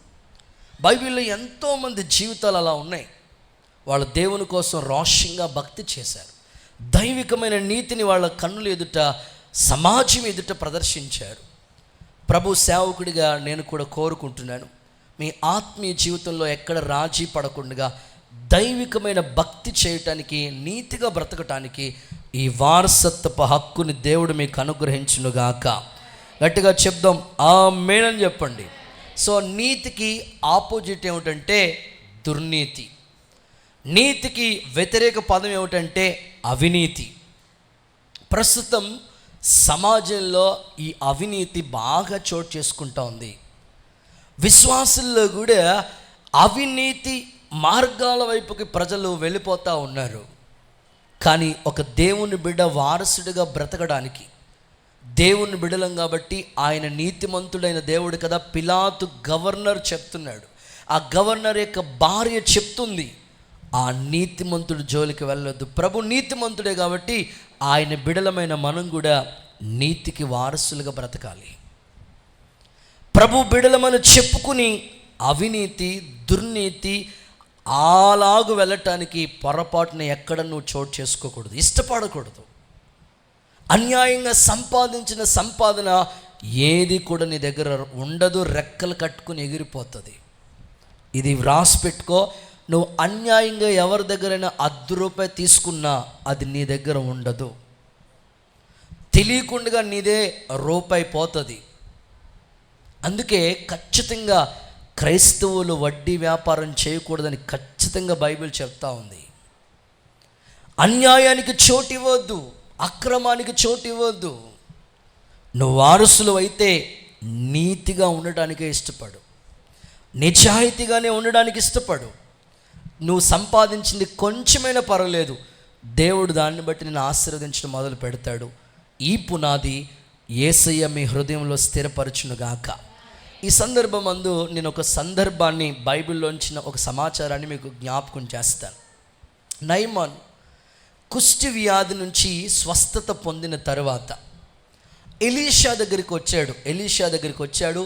బైబిల్లో ఎంతోమంది జీవితాలు అలా ఉన్నాయి. వాళ్ళు దేవుని కోసం రోషంగా భక్తి చేశారు, దైవికమైన నీతిని వాళ్ళ కన్నుల ఎదుట, సమాజం ఎదుట ప్రదర్శించారు. ప్రభు సేవకుడిగా నేను కూడా కోరుకుంటున్నాను, మీ ఆత్మీయ జీవితంలో ఎక్కడ రాజీ పడకుండా దైవికమైన భక్తి చేయటానికి, నీతిగా బ్రతకటానికి ఈ వారసత్వపు హక్కుని దేవుడు మీకు అనుగ్రహించునుగాక. గట్టిగా చెప్దాం ఆమేన్ అని చెప్పండి. సో నీతికి ఆపోజిట్ ఏమిటంటే దుర్నీతి. నీతికి వ్యతిరేక పదం ఏమిటంటే అవినీతి. ప్రస్తుతం సమాజంలో ఈ అవినీతి బాగా చోటు చేసుకుంటా ఉంది. విశ్వాసుల్లో కూడా అవినీతి మార్గాల వైపుకి ప్రజలు వెళ్ళిపోతూ ఉన్నారు. కానీ ఒక దేవుని బిడ్డ వారసుడిగా బ్రతకడానికి, దేవుని బిడలం కాబట్టి ఆయన నీతిమంతుడైన దేవుడు కదా. పిలాతు గవర్నర్ చెప్తున్నాడు, ఆ గవర్నర్ యొక్క భార్య చెప్తుంది, ఆ నీతిమంతుడు జోలికి వెళ్ళొద్దు. ప్రభు నీతిమంతుడే కాబట్టి ఆయన బిడలమైన మనం కూడా నీతికి వారసులుగా బ్రతకాలి. ప్రభు బిడలమని చెప్పుకుని అవినీతి, దుర్నీతి అలాగు వెళ్ళటానికి పొరపాటున ఎక్కడ నువ్వు చోటు చేసుకోకూడదు, ఇష్టపడకూడదు. అన్యాయంగా సంపాదించిన సంపాదన ఏది కూడా నీ దగ్గర ఉండదు, రెక్కలు కట్టుకుని ఎగిరిపోతుంది. ఇది వ్రాసి పెట్టుకో. నువ్వు అన్యాయంగా ఎవరి దగ్గరైనా ₹10 తీసుకున్నా అది నీ దగ్గర ఉండదు. తెలియకుండా నీదే రూపాయి పోతుంది. అందుకే ఖచ్చితంగా క్రైస్తవులు వడ్డీ వ్యాపారం చేయకూడదని ఖచ్చితంగా బైబిల్ చెప్తా ఉంది. అన్యాయానికి చోటు ఇవ్వద్దు, అక్రమానికి చోటు ఇవ్వద్దు. నువ్వు వారసులు అయితే నీతిగా ఉండడానికే ఇష్టపడు, నిజాయితీగానే ఉండడానికి ఇష్టపడు. నువ్వు సంపాదించింది కొంచెమైనా పర్వాలేదు, దేవుడు దాన్ని బట్టి నేను ఆశీర్వదించడం మొదలు పెడతాడు. ఈ పునాది యేసయ్య మీ హృదయంలో స్థిరపరచునుగాక. ఈ సందర్భం అందు నేను ఒక సందర్భాన్ని బైబిల్లోంచిన ఒక సమాచారాన్ని మీకు జ్ఞాపకం చేస్తాను. నయమాన్ కుష్టి వ్యాధి నుంచి స్వస్థత పొందిన తర్వాత ఎలీషా దగ్గరికి వచ్చాడు.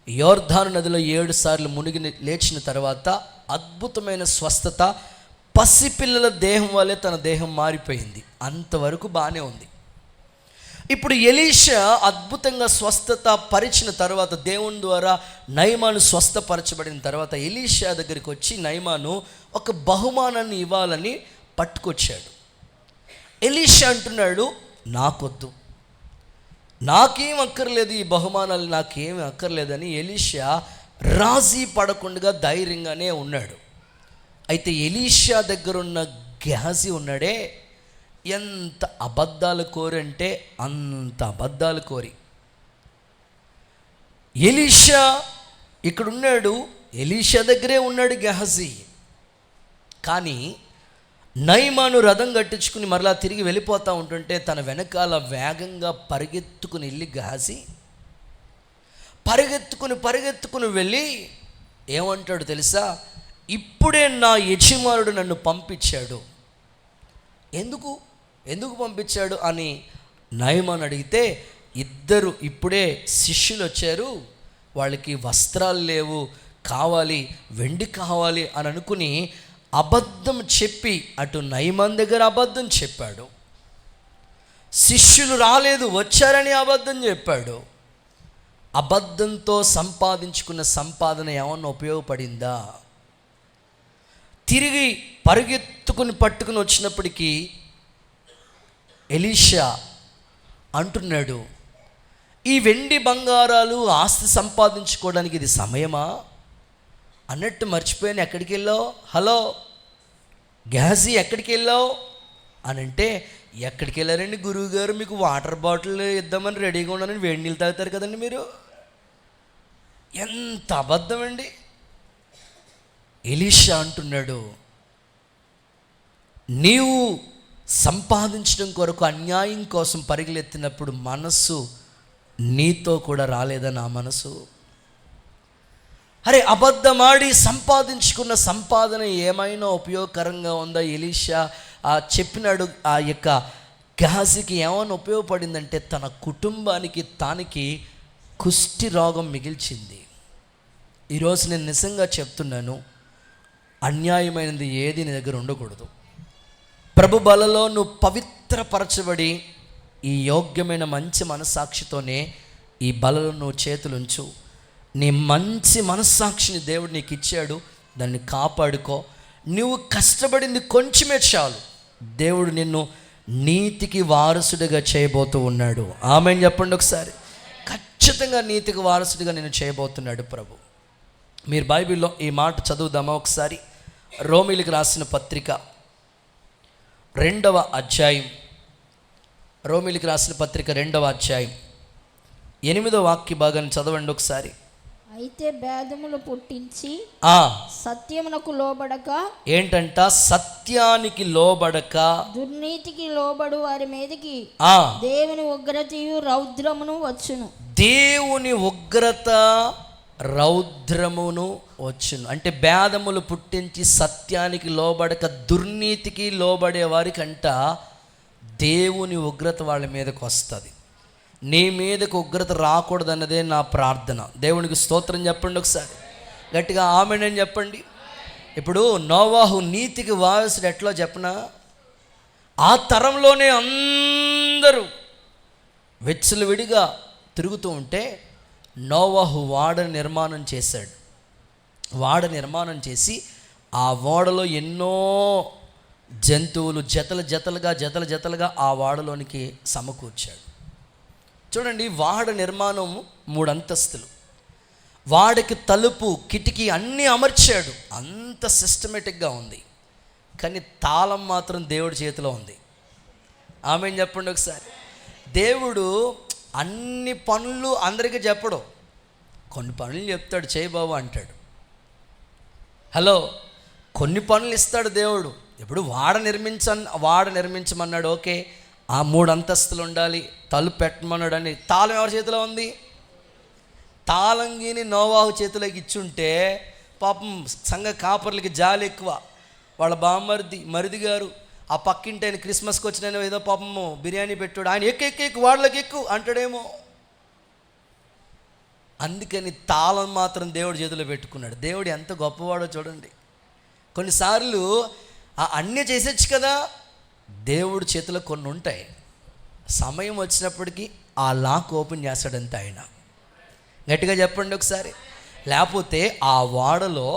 యోర్దాను నదిలో 7 సార్లు మునిగి లేచిన తర్వాత అద్భుతమైన స్వస్థత. పసిపిల్లల దేహం వల్లే తన దేహం మారిపోయింది. అంతవరకు బాగానే ఉంది. ఇప్పుడు ఎలీషా అద్భుతంగా స్వస్థత పరిచిన తర్వాత, దేవుని ద్వారా నయమాను స్వస్థపరచబడిన తర్వాత ఎలీషా దగ్గరికి వచ్చి నయమాను ఒక బహుమానాన్ని ఇవ్వాలని పట్టుకొచ్చాడు. ఎలీషా అంటున్నాడు, నాకొద్దు, నాకేం అక్కర్లేదు, ఈ బహుమానాలు నాకేమీ అక్కర్లేదని ఎలీషా రాజీ పడకుండా ధైర్యంగానే ఉన్నాడు. అయితే ఎలీషా దగ్గరున్న గెహజీ ఉన్నాడే, ఎంత అబద్ధాలు కోరంటే అంత అబద్ధాలు కోరి. ఎలీషా ఇక్కడున్నాడు, ఎలీషా దగ్గరే ఉన్నాడు గెహజీ. కానీ నయమాను రథం కట్టించుకుని మరలా తిరిగి వెళ్ళిపోతూ ఉంటుంటే తన వెనకాల వేగంగా పరిగెత్తుకుని వెళ్ళి గెహజీ పరిగెత్తుకుని వెళ్ళి ఏమంటాడు తెలుసా? ఇప్పుడే నా యజమానుడు నన్ను పంపించాడు. ఎందుకు పంపించాడు అని నయమాను అడిగితే, ఇప్పుడే శిష్యులు వచ్చారు, వాళ్ళకి వస్త్రాలు లేవు, కావాలి, వెండి కావాలి అని అనుకుని అబద్ధం చెప్పి అటు నయమాన్ దగ్గర అబద్ధం చెప్పాడు. శిష్యులు రాలేదు, వచ్చారని అబద్ధం చెప్పాడు. అబద్ధంతో సంపాదించుకున్న సంపాదన ఏమన్నా ఉపయోగపడిందా? తిరిగి పట్టుకుని వచ్చినప్పటికీ ఎలీషా అంటున్నాడు, ఈ వెండి బంగారాలు ఆస్తి సంపాదించుకోవడానికి ఇది సమయమా అన్నట్టు మర్చిపోయాను. ఎక్కడికి వెళ్ళావు? హలో గెహజీ, ఎక్కడికి వెళ్ళావు అని అంటే, ఎక్కడికి వెళ్ళారండి గురువుగారు, మీకు వాటర్ బాటిల్ ఇద్దామని రెడీగా ఉన్నానని, వేడి నీళ్ళు తాగుతారు కదండి మీరు. ఎంత అబద్ధం అండి. ఎలీషా అంటున్నాడు, నీవు సంపాదించడం కొరకు అన్యాయం కోసం పరిగెత్తినప్పుడు మనస్సు నీతో కూడా రాలేదా? నా మనసు అరే అబద్ధమాడి సంపాదించుకున్న సంపాదన ఏమైనా ఉపయోగకరంగా ఉందా? ఎలీషా చెప్పినాడు. ఆ యొక్క గెహజీకి ఏమైనా ఉపయోగపడిందంటే తన కుటుంబానికి తానికి కుష్టి రోగం మిగిల్చింది. ఈరోజు నేను నిజంగా చెప్తున్నాను, అన్యాయమైనది ఏది నీ దగ్గర ఉండకూడదు. ప్రభు బలలో నువ్వు పవిత్రపరచబడి ఈ యోగ్యమైన మంచి మనస్సాక్షితోనే ఈ బలలో నువ్వు చేతులుంచు. నీ మంచి మనస్సాక్షిని దేవుడు నీకు ఇచ్చాడు, దాన్ని కాపాడుకో. నువ్వు కష్టపడింది కొంచెమే చాలు, దేవుడు నిన్ను నీతికి వారసుడిగా చేయబోతూ ఉన్నాడు. ఆమెను చెప్పండి ఒకసారి. ఖచ్చితంగా నీతికి వారసుడిగా నేను చేయబోతున్నాడు ప్రభు. మీరు బైబిల్లో ఈ మాట చదువుదామా ఒకసారి? రోమీలకు రాసిన పత్రిక 2వ అధ్యాయం, రోమీలకు రాసిన పత్రిక 2వ అధ్యాయం 8వ వాక్య భాగాన్ని చదవండి ఒకసారి. అయితే భేదములు పుట్టించి సత్యమునకు లోబడక, ఏంటంట? సత్యానికి లోబడక దుర్నీతికి లోబడు వారి మీదకి దేవుని ఉగ్రతయు రౌద్రమును వచ్చును. దేవుని ఉగ్రత రౌద్రమును వచ్చును అంటే భేదములు పుట్టించి సత్యానికి లోబడక దుర్నీతికి లోబడే వారికంట దేవుని ఉగ్రత వాళ్ళ మీదకి వస్తుంది. నీ మీదకు ఉగ్రత రాకూడదన్నదే నా ప్రార్థన. దేవునికి స్తోత్రం చెప్పండి ఒకసారి, గట్టిగా ఆమేన్ అని చెప్పండి. ఇప్పుడు నోవాహు నీతికి వారసుడు ఎట్లా చెప్పనా? ఆ తరంలోనే అందరూ విచ్చలవిడిగా తిరుగుతూ ఉంటే నోవాహు వాడ నిర్మాణం చేశాడు. వాడ నిర్మాణం చేసి ఆ ఓడలో ఎన్నో జంతువులు జతలుగా ఆ ఓడలోనికి సమకూర్చాడు. చూడండి, వాడ నిర్మాణం 3 అంతస్తులు. వాడికి తలుపు, కిటికీ అన్నీ అమర్చాడు. అంత సిస్టమేటిక్గా ఉంది. కానీ తాళం మాత్రం దేవుడి చేతిలో ఉంది. ఆమేన్ చెప్పండి ఒకసారి. దేవుడు అన్ని పనులు అందరికీ చెప్పడు, కొన్ని పనులు చెప్తాడు, చేయి బాబు అంటాడు. హలో, కొన్ని పనులు ఇస్తాడు దేవుడు. ఇప్పుడు వాడ నిర్మించమన్నాడు, ఓకే, ఆ 3 అంతస్తులు ఉండాలి, తలుపు పెట్టమన్నాడు అని. తాళం ఎవరి చేతిలో ఉంది? తాళంగిని నోవాహు చేతిలోకి ఇచ్చుంటే పాపం సంఘ కాపర్లకి జాలి ఎక్కువ. వాళ్ళ మరిది గారు ఆ పక్కింటి ఆయన క్రిస్మస్కి వచ్చిన ఏదో పాపము బిర్యానీ పెట్టాడు, ఆయన ఎక్కు వాళ్ళకి ఎక్కువ అంటాడేమో. అందుకని తాళం మాత్రం దేవుడి చేతిలో పెట్టుకున్నాడు. దేవుడు ఎంత గొప్పవాడో చూడండి. కొన్నిసార్లు అన్నీ చేసేచ్చు కదా, దేవుడి చేతిలో కొన్ని ఉంటాయి. సమయం వచ్చినప్పటికీ ఆ లాక్ ఓపెన్ చేస్తాడంతే ఆయన. గట్టిగా చెప్పండి ఒకసారి. లేకపోతే ఆ వాడలో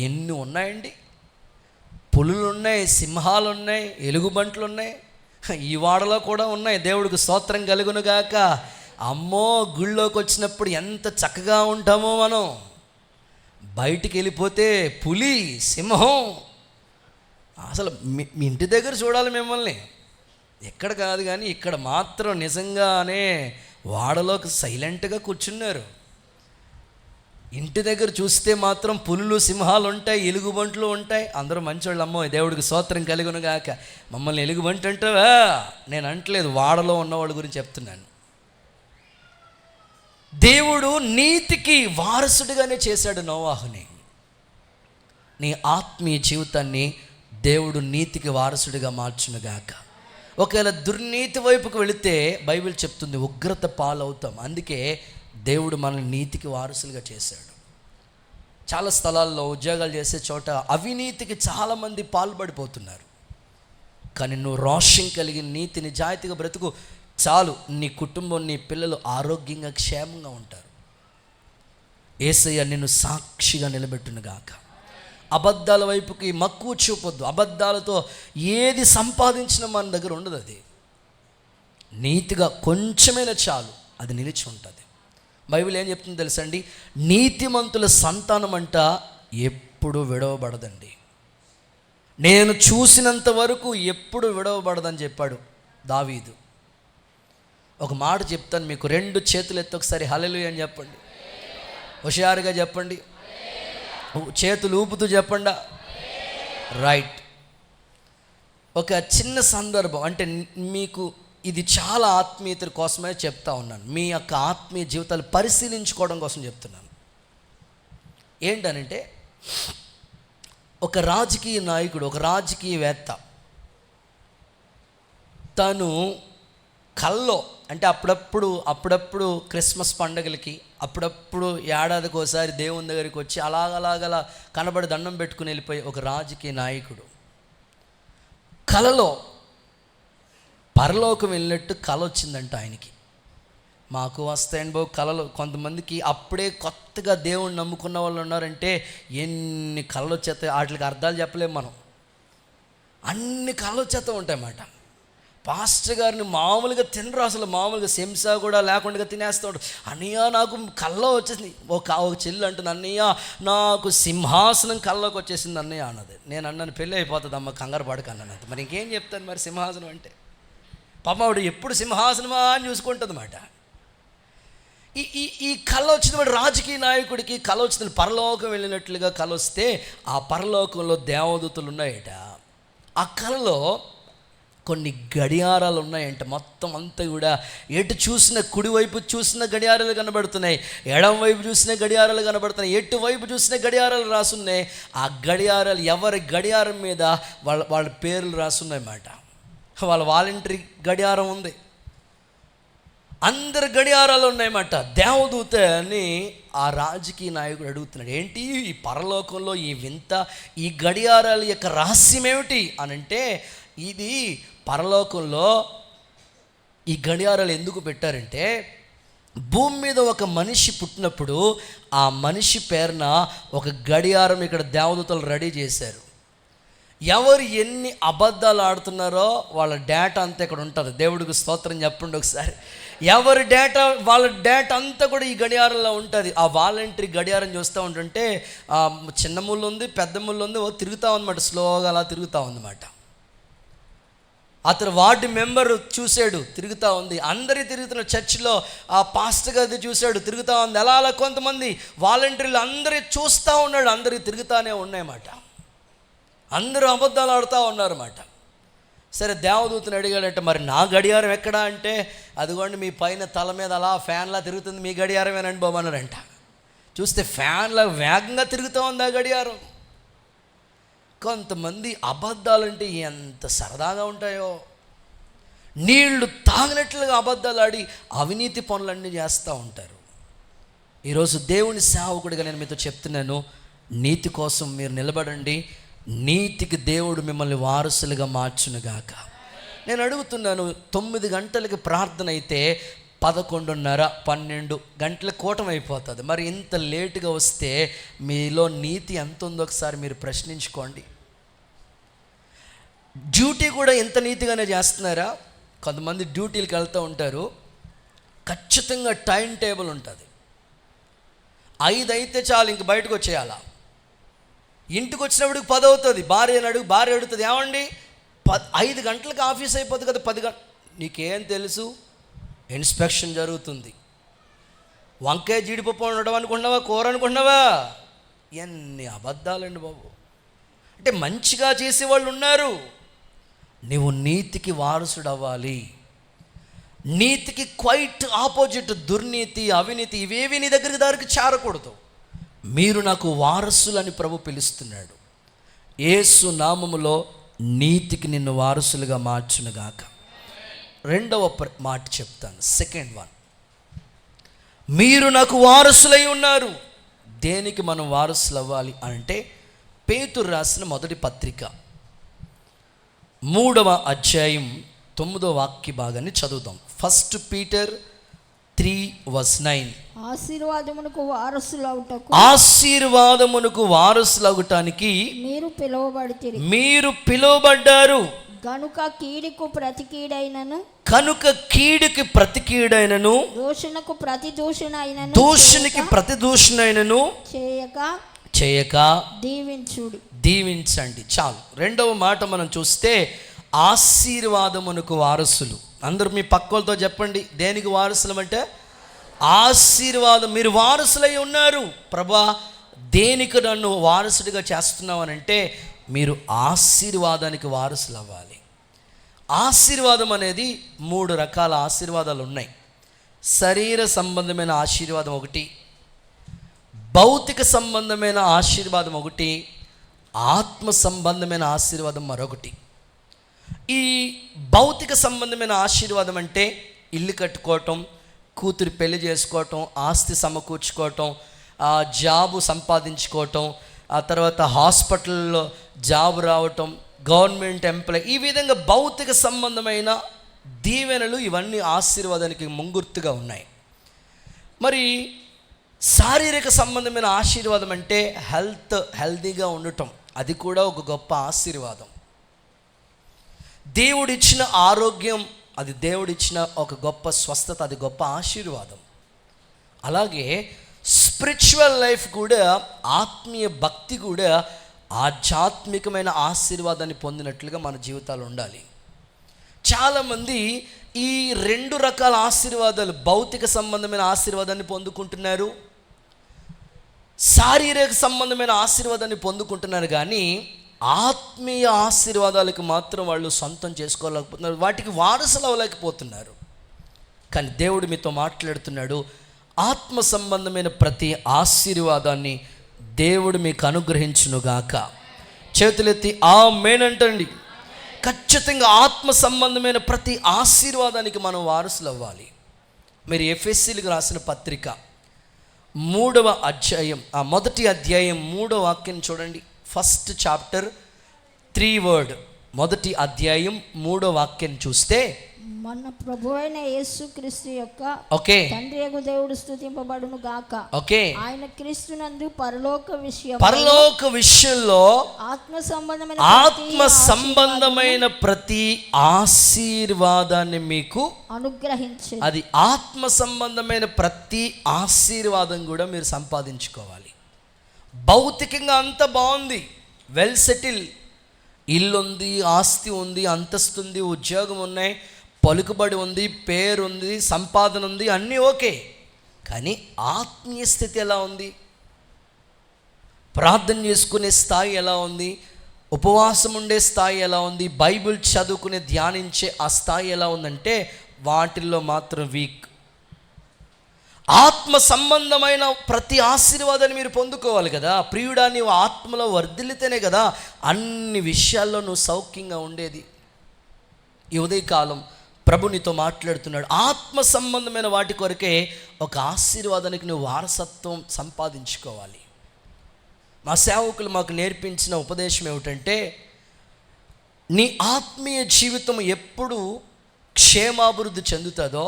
ఎన్ని ఉన్నాయండి, పులులు ఉన్నాయి, సింహాలు ఉన్నాయి, ఎలుగుబంట్లు ఉన్నాయి. ఈ వాడలో కూడా ఉన్నాయి. దేవుడికి స్తోత్రం కలుగును గాక. అమ్మో, గుళ్ళోకి వచ్చినప్పుడు ఎంత చక్కగా ఉంటామో మనం. బయటికి వెళ్ళిపోతే పులి, సింహం. అసలు మీ ఇంటి దగ్గర చూడాలి మిమ్మల్ని, ఎక్కడ కాదు. కానీ ఇక్కడ మాత్రం నిజంగానే వాడలోకి సైలెంట్గా కూర్చున్నారు. ఇంటి దగ్గర చూస్తే మాత్రం పులులు, సింహాలు ఉంటాయి, ఎలుగుబంట్లు ఉంటాయి. అందరూ మంచోళ్ళు. అమ్మో, దేవుడికి స్తోత్రం కలుగును గాక. మమ్మల్ని ఎలుగుబంటి అంటావా? నేను అంటలేదు, వాడలో ఉన్నవాళ్ళ గురించి చెప్తున్నాను. దేవుడు నీతికి వారసుడిగానే చేశాడు నోవాహుని. నీ ఆత్మీయ జీవితాన్ని దేవుడు నీతికి వారసుడిగా మార్చునుగాక. ఒకవేళ దుర్నీతి వైపుకు వెళితే బైబిల్ చెప్తుంది ఉగ్రత పాలవుతాం. అందుకే దేవుడు మనల్ని నీతికి వారసులుగా చేశాడు. చాలా స్థలాల్లో ఉద్యోగాలు చేసే చోట అవినీతికి చాలామంది పాల్పడిపోతున్నారు. కానీ నువ్వు రోషం కలిగి నీతి నిజాయితీగా బ్రతుకు చాలు, నీ కుటుంబం, నీ పిల్లలు ఆరోగ్యంగా క్షేమంగా ఉంటారు. యేసయ్య నిన్ను సాక్షిగా నిలబెట్టునుగాక. అబద్ధాల వైపుకి మక్కువ చూపొద్దు. అబద్ధాలతో ఏది సంపాదించినా మన దగ్గర ఉండదు. అది నీతిగా కొంచెమైనా చాలు, అది నిలిచి ఉంటుంది. బైబిల్ ఏం చెప్తుందో తెలుసండి, నీతిమంతుల సంతానం అంట ఎప్పుడు విడవబడదండి. నేను చూసినంత వరకు ఎప్పుడు విడవబడదని చెప్పాడు దావీదు. ఒక మాట చెప్తాను మీకు, 2 చేతులు ఎత్తి ఒకసారి హల్లెలూయా అని చెప్పండి. హుషారుగా చెప్పండి, చేతులు ఊపుతూ చెప్పండా. రైట్. ఒక చిన్న సందర్భం, అంటే మీకు ఇది చాలా ఆత్మీయత కోసమే చెప్తా ఉన్నాను. మీ యొక్క ఆత్మీయ జీవితాలు పరిశీలించుకోవడం కోసం చెప్తున్నాను. ఏంటనంటే, ఒక రాజకీయ నాయకుడు, ఒక రాజకీయవేత్త, తను కల్లో, అంటే అప్పుడప్పుడు క్రిస్మస్ పండుగలకి, అప్పుడప్పుడు ఏడాదికి ఒకసారి దేవుని దగ్గరికి వచ్చి అలాగలా కనబడి దండం పెట్టుకుని వెళ్ళిపోయి ఒక రాజకీయ నాయకుడు కలలో పరలోకం వెళ్ళినట్టు కల వచ్చిందంట ఆయనకి. మాకు వస్తాయండి బాబు కళలు. కొంతమందికి అప్పుడే కొత్తగా దేవుణ్ణి నమ్ముకున్న వాళ్ళు ఉన్నారంటే ఎన్ని కళలు వచ్చేస్తాయి, వాటికి అర్థాలు చెప్పలేము మనం. అన్ని కళలు వచ్చేస్తూ ఉంటాయన్నమాట. పాస్టర్ గారిని మామూలుగా తినరు, అసలు మామూలుగా శంసా కూడా లేకుండా తినేస్తాడు. అన్నయ్య నాకు కళ్ళలో వచ్చేసింది. ఒక చెల్లి అంటుంది, అన్నయ్య నాకు సింహాసనం కళ్ళలోకి వచ్చేసింది అన్నయ్య అన్నది. నేను అన్నాను, పెళ్ళి అయిపోతుంది అమ్మ, కంగారు పడక అన్నాను. అంత మరి ఇంకేం చెప్తాను మరి సింహాసనం అంటే. పాప ఆవిడ ఎప్పుడు సింహాసనమా అని చూసుకుంటుంది అన్నమాట. ఈ కళ వచ్చిన రాజకీయ నాయకుడికి కళ వచ్చింది, పరలోకం వెళ్ళినట్లుగా కళ వస్తే ఆ పరలోకంలో దేవదూతలు ఉన్నాయట. ఆ కళలో కొన్ని గడియారాలు ఉన్నాయంట. మొత్తం అంతా కూడా ఎటు చూసిన, కుడివైపు చూసిన గడియారాలు కనబడుతున్నాయి, ఎడం వైపు చూసిన గడియారాలు కనబడుతున్నాయి, ఎటువైపు చూసిన గడియారాలు రాసున్నాయి. ఆ గడియారాలు ఎవరి గడియారం మీద వాళ్ళ పేర్లు రాసున్నాయి అన్నమాట. వాళ్ళ వాలంటరీ గడియారం ఉంది, అందరి గడియారాలు ఉన్నాయన్నమాట. దేవదూత అని ఆ రాజకీయ నాయకుడు అడుగుతున్నాడు, ఏంటి ఈ పరలోకంలో ఈ వింత, ఈ గడియారాల యొక్క రహస్యం ఏమిటి అని అంటే, ఇది పరలోకంలో ఈ గడియారాలు ఎందుకు పెట్టారంటే, భూమి మీద ఒక మనిషి పుట్టినప్పుడు ఆ మనిషి పేరున ఒక గడియారం ఇక్కడ దేవదూతలు రెడీ చేశారు. ఎవరు ఎన్ని అబద్ధాలు ఆడుతున్నారో వాళ్ళ డేటా అంతా ఇక్కడ ఉంటుంది. దేవుడికి స్తోత్రం చెప్పండి ఒకసారి. ఎవరి డేటా వాళ్ళ డేటా అంతా కూడా ఈ గడియారంలో ఉంటుంది. ఆ వాలంటరీ గడియారం చూస్తూ ఉంటుంటే చిన్న ముళ్ళు ఉంది, పెద్ద ముళ్ళు ఉంది, తిరుగుతూ ఉందన్నమాట, స్లోగా అలా తిరుగుతూ ఉందన్నమాట. అతను వార్డు మెంబర్ చూశాడు, తిరుగుతూ ఉంది. అందరి తిరుగుతున్న చర్చిలో ఆ పాస్టర్ గారి చూశాడు, తిరుగుతూ ఉంది. అలా కొంతమంది వాలంటీర్లు అందరి చూస్తూ ఉన్నాడు, అందరి తిరుగుతూనే ఉన్నాయన్నమాట. అందరూ అబద్ధాలు ఆడుతూ ఉన్నారన్నమాట. సరే దేవదూతని అడిగాడంటే, మరి నా గడియారం ఎక్కడా అంటే, అదిగోండి మీ పైన తల మీద అలా ఫ్యాన్లా తిరుగుతుంది, మీ గడియారమేనండి బాబు అన్నారంట. చూస్తే ఫ్యాన్లా వేగంగా తిరుగుతూ ఉంది ఆ గడియారం. కొంతమంది అబద్ధాలంటే ఎంత సరదాగా ఉంటాయో, నీళ్లు తాగినట్లుగా అబద్ధాలు ఆడి అవినీతి పనులన్నీ చేస్తూ ఉంటారు. ఈరోజు దేవుని సేవకుడిగా నేను మీతో చెప్తున్నాను, నీతి కోసం మీరు నిలబడండి. నీతికి దేవుడు మిమ్మల్ని వారసులుగా మార్చునుగాక. నేను అడుగుతున్నాను, 9 గంటలకి ప్రార్థన అయితే 11:30, 12 గంటల కూటం అయిపోతుంది. మరి ఇంత లేటుగా వస్తే మీలో నీతి ఎంత ఉందో ఒకసారి మీరు ప్రశ్నించుకోండి. డ్యూటీ కూడా ఎంత నీతిగానే చేస్తున్నారా? కొంతమంది డ్యూటీలకు వెళ్తూ ఉంటారు, ఖచ్చితంగా టైం టేబుల్ ఉంటుంది. 5 అయితే చాలు, ఇంక బయటకు వచ్చేయాలా. ఇంటికి వచ్చినప్పటికి 10 అవుతుంది. భార్య అడుగుతుంది, ఏమండి 5 గంటలకు ఆఫీస్ అయిపోతుంది కదా, 10 గంటలు. నీకేం తెలుసు? ఇన్స్పెక్షన్ జరుగుతుంది. వంకాయ జీడిపప్పు ఉండడం అనుకున్నావా, కూర అనుకున్నావా? ఎన్ని అబద్ధాలండి బాబు. అంటే మంచిగా చేసేవాళ్ళు ఉన్నారు. నీవు నీతికి వారసుడు అవ్వాలి. నీతికి క్వైట్ ఆపోజిట్ దుర్నీతి, అవినీతి, ఇవేవి నీ దగ్గరికి చేరకూడదు. మీరు నాకు వారసులని ప్రభు పిలుస్తున్నాడు. యేసు నామములో నీతికి నిన్ను వారసులుగా మార్చునుగాక. రెండవ మాట చెప్తాను, సెకండ్ వన్. మీరు నాకు వారసులై ఉన్నారు. దేనికి మనం వారసులు అవ్వాలి అంటే, పేతురు రాసిన మొదటి పత్రిక 3వ అధ్యాయం 9వ వాక్య భాగాన్ని చదువుదాం. 1 Peter 3:9. ఆశీర్వాదమునకు వారసులగుటానికి మీరు పిలువబడ్డారు. కనుక కీడుకి ప్రతి కీడైనను దూషణకి ప్రతి దూషణైనను చేయక దీవించండి. చాలు. రెండవ మాట మనం చూస్తే, ఆశీర్వాదమునకు వారసులు. అందరూ మీ పక్కలతో చెప్పండి, దేనికి వారసులం అంటే ఆశీర్వాదం. మీరు వారసులై ఉన్నారు. ప్రభా, దేనికి నన్ను వారసుడిగా చేస్తున్నావు అని అంటే, మీరు ఆశీర్వాదానికి వారసులు అవ్వాలి. ఆశీర్వాదం అనేది 3 రకాల ఆశీర్వాదాలు ఉన్నాయి. శరీర సంబంధమైన ఆశీర్వాదం ఒకటి, భౌతిక సంబంధమైన ఆశీర్వాదం ఒకటి, ఆత్మ సంబంధమైన ఆశీర్వాదం మరొకటి. ఈ భౌతిక సంబంధమైన ఆశీర్వాదం అంటే ఇల్లు కట్టుకోవటం, కూతురు పెళ్లి చేసుకోవటం, ఆస్తి సమకూర్చుకోవటం, జాబు సంపాదించుకోవటం, ఆ తర్వాత హాస్పిటల్లో జాబు రావటం, గవర్నమెంట్ ఎంప్లాయ్, ఈ విధంగా భౌతిక సంబంధమైన దీవెనలు ఇవన్నీ ఆశీర్వాదానికి ముంగుర్తుగా ఉన్నాయి. మరి శారీరక సంబంధమైన ఆశీర్వాదం అంటే హెల్తీగా ఉండటం, అది కూడా ఒక గొప్ప ఆశీర్వాదం. దేవుడిచ్చిన ఆరోగ్యం, అది దేవుడిచ్చిన ఒక గొప్ప స్వస్థత, అది గొప్ప ఆశీర్వాదం. అలాగే స్పిరిచువల్ లైఫ్ కూడా, ఆత్మీయ భక్తి కూడా ఆధ్యాత్మికమైన ఆశీర్వాదాన్ని పొందినట్లుగా మన జీవితాలు ఉండాలి. చాలామంది ఈ 2 రకాల ఆశీర్వాదాలు, భౌతిక సంబంధమైన ఆశీర్వాదాన్ని పొందుకుంటున్నారు, శారీరక సంబంధమైన ఆశీర్వాదాన్ని పొందుకుంటున్నారు, కానీ ఆత్మీయ ఆశీర్వాదాలకు మాత్రం వాళ్ళు సొంతం చేసుకోలేకపోతున్నారు, వాటికి వారసులు అవ్వలేకపోతున్నారు. కానీ దేవుడు మీతో మాట్లాడుతున్నాడు, ఆత్మ సంబంధమైన ప్రతి ఆశీర్వాదాన్ని దేవుడు మీకు అనుగ్రహించునుగాక. చేతులెత్తి ఆమేన్ అంటండి. ఖచ్చితంగా ఆత్మ సంబంధమైన ప్రతి ఆశీర్వాదానికి మనం వారసులు అవ్వాలి. మీరు ఎఫెసీయులకు రాసిన పత్రిక 3వ అధ్యాయం, మొదటి అధ్యాయం 3వ వాక్యం చూడండి. 1 chapter 3 word, మొదటి అధ్యాయం 3వ వాక్యం చూస్తే, మన ప్రభు అయిన యేసుక్రీస్తు యొక్క ఓకే తండ్రి యగు దేవుడు స్తుతింపబడును గాక. ఓకే ఆయన క్రీస్తునందు పరలోక విషయంలో ఆత్మ సంబంధమైన ప్రతి ఆశీర్వాదాన్ని మీకు అనుగ్రహించి, అది ఆత్మ సంబంధమైన ప్రతి ఆశీర్వాదం కూడా మీరు సంపాదించుకోవాలి. భౌతికంగా అంత బాగుంది, వెల్ సెటిల్, ఇల్లు ఉంది, ఆస్తి ఉంది, అంతస్తు ఉంది, ఉద్యోగం ఉన్నాయి, పలుకుబడి ఉంది, పేరు ఉంది, సంపాదన ఉంది, అన్నీ ఓకే. కానీ ఆత్మీయ స్థితి ఎలా ఉంది? ప్రార్థన చేసుకునే స్థాయి ఎలా ఉంది? ఉపవాసం ఉండే స్థాయి ఎలా ఉంది? బైబిల్ చదువుకునే ధ్యానించే ఆ స్థాయి ఎలా ఉందంటే వాటిల్లో మాత్రం వీక్. ఆత్మ సంబంధమైన ప్రతి ఆశీర్వాదాన్ని మీరు పొందుకోవాలి కదా. ప్రియుడా, నీవు ఆత్మలో వర్ధిల్లితేనే కదా అన్ని విషయాల్లో నువ్వు సౌఖ్యంగా ఉండేది. ఈ ఉదయకాలం ప్రభు నీతో మాట్లాడుతున్నాడు. ఆత్మ సంబంధమైన వాటి కొరకే ఒక ఆశీర్వాదానికి నువ్వు వారసత్వం సంపాదించుకోవాలి. మా సేవకులు మాకు నేర్పించిన ఉపదేశం ఏమిటంటే, నీ ఆత్మీయ జీవితం ఎప్పుడు క్షేమాభివృద్ధి చెందుతుందో,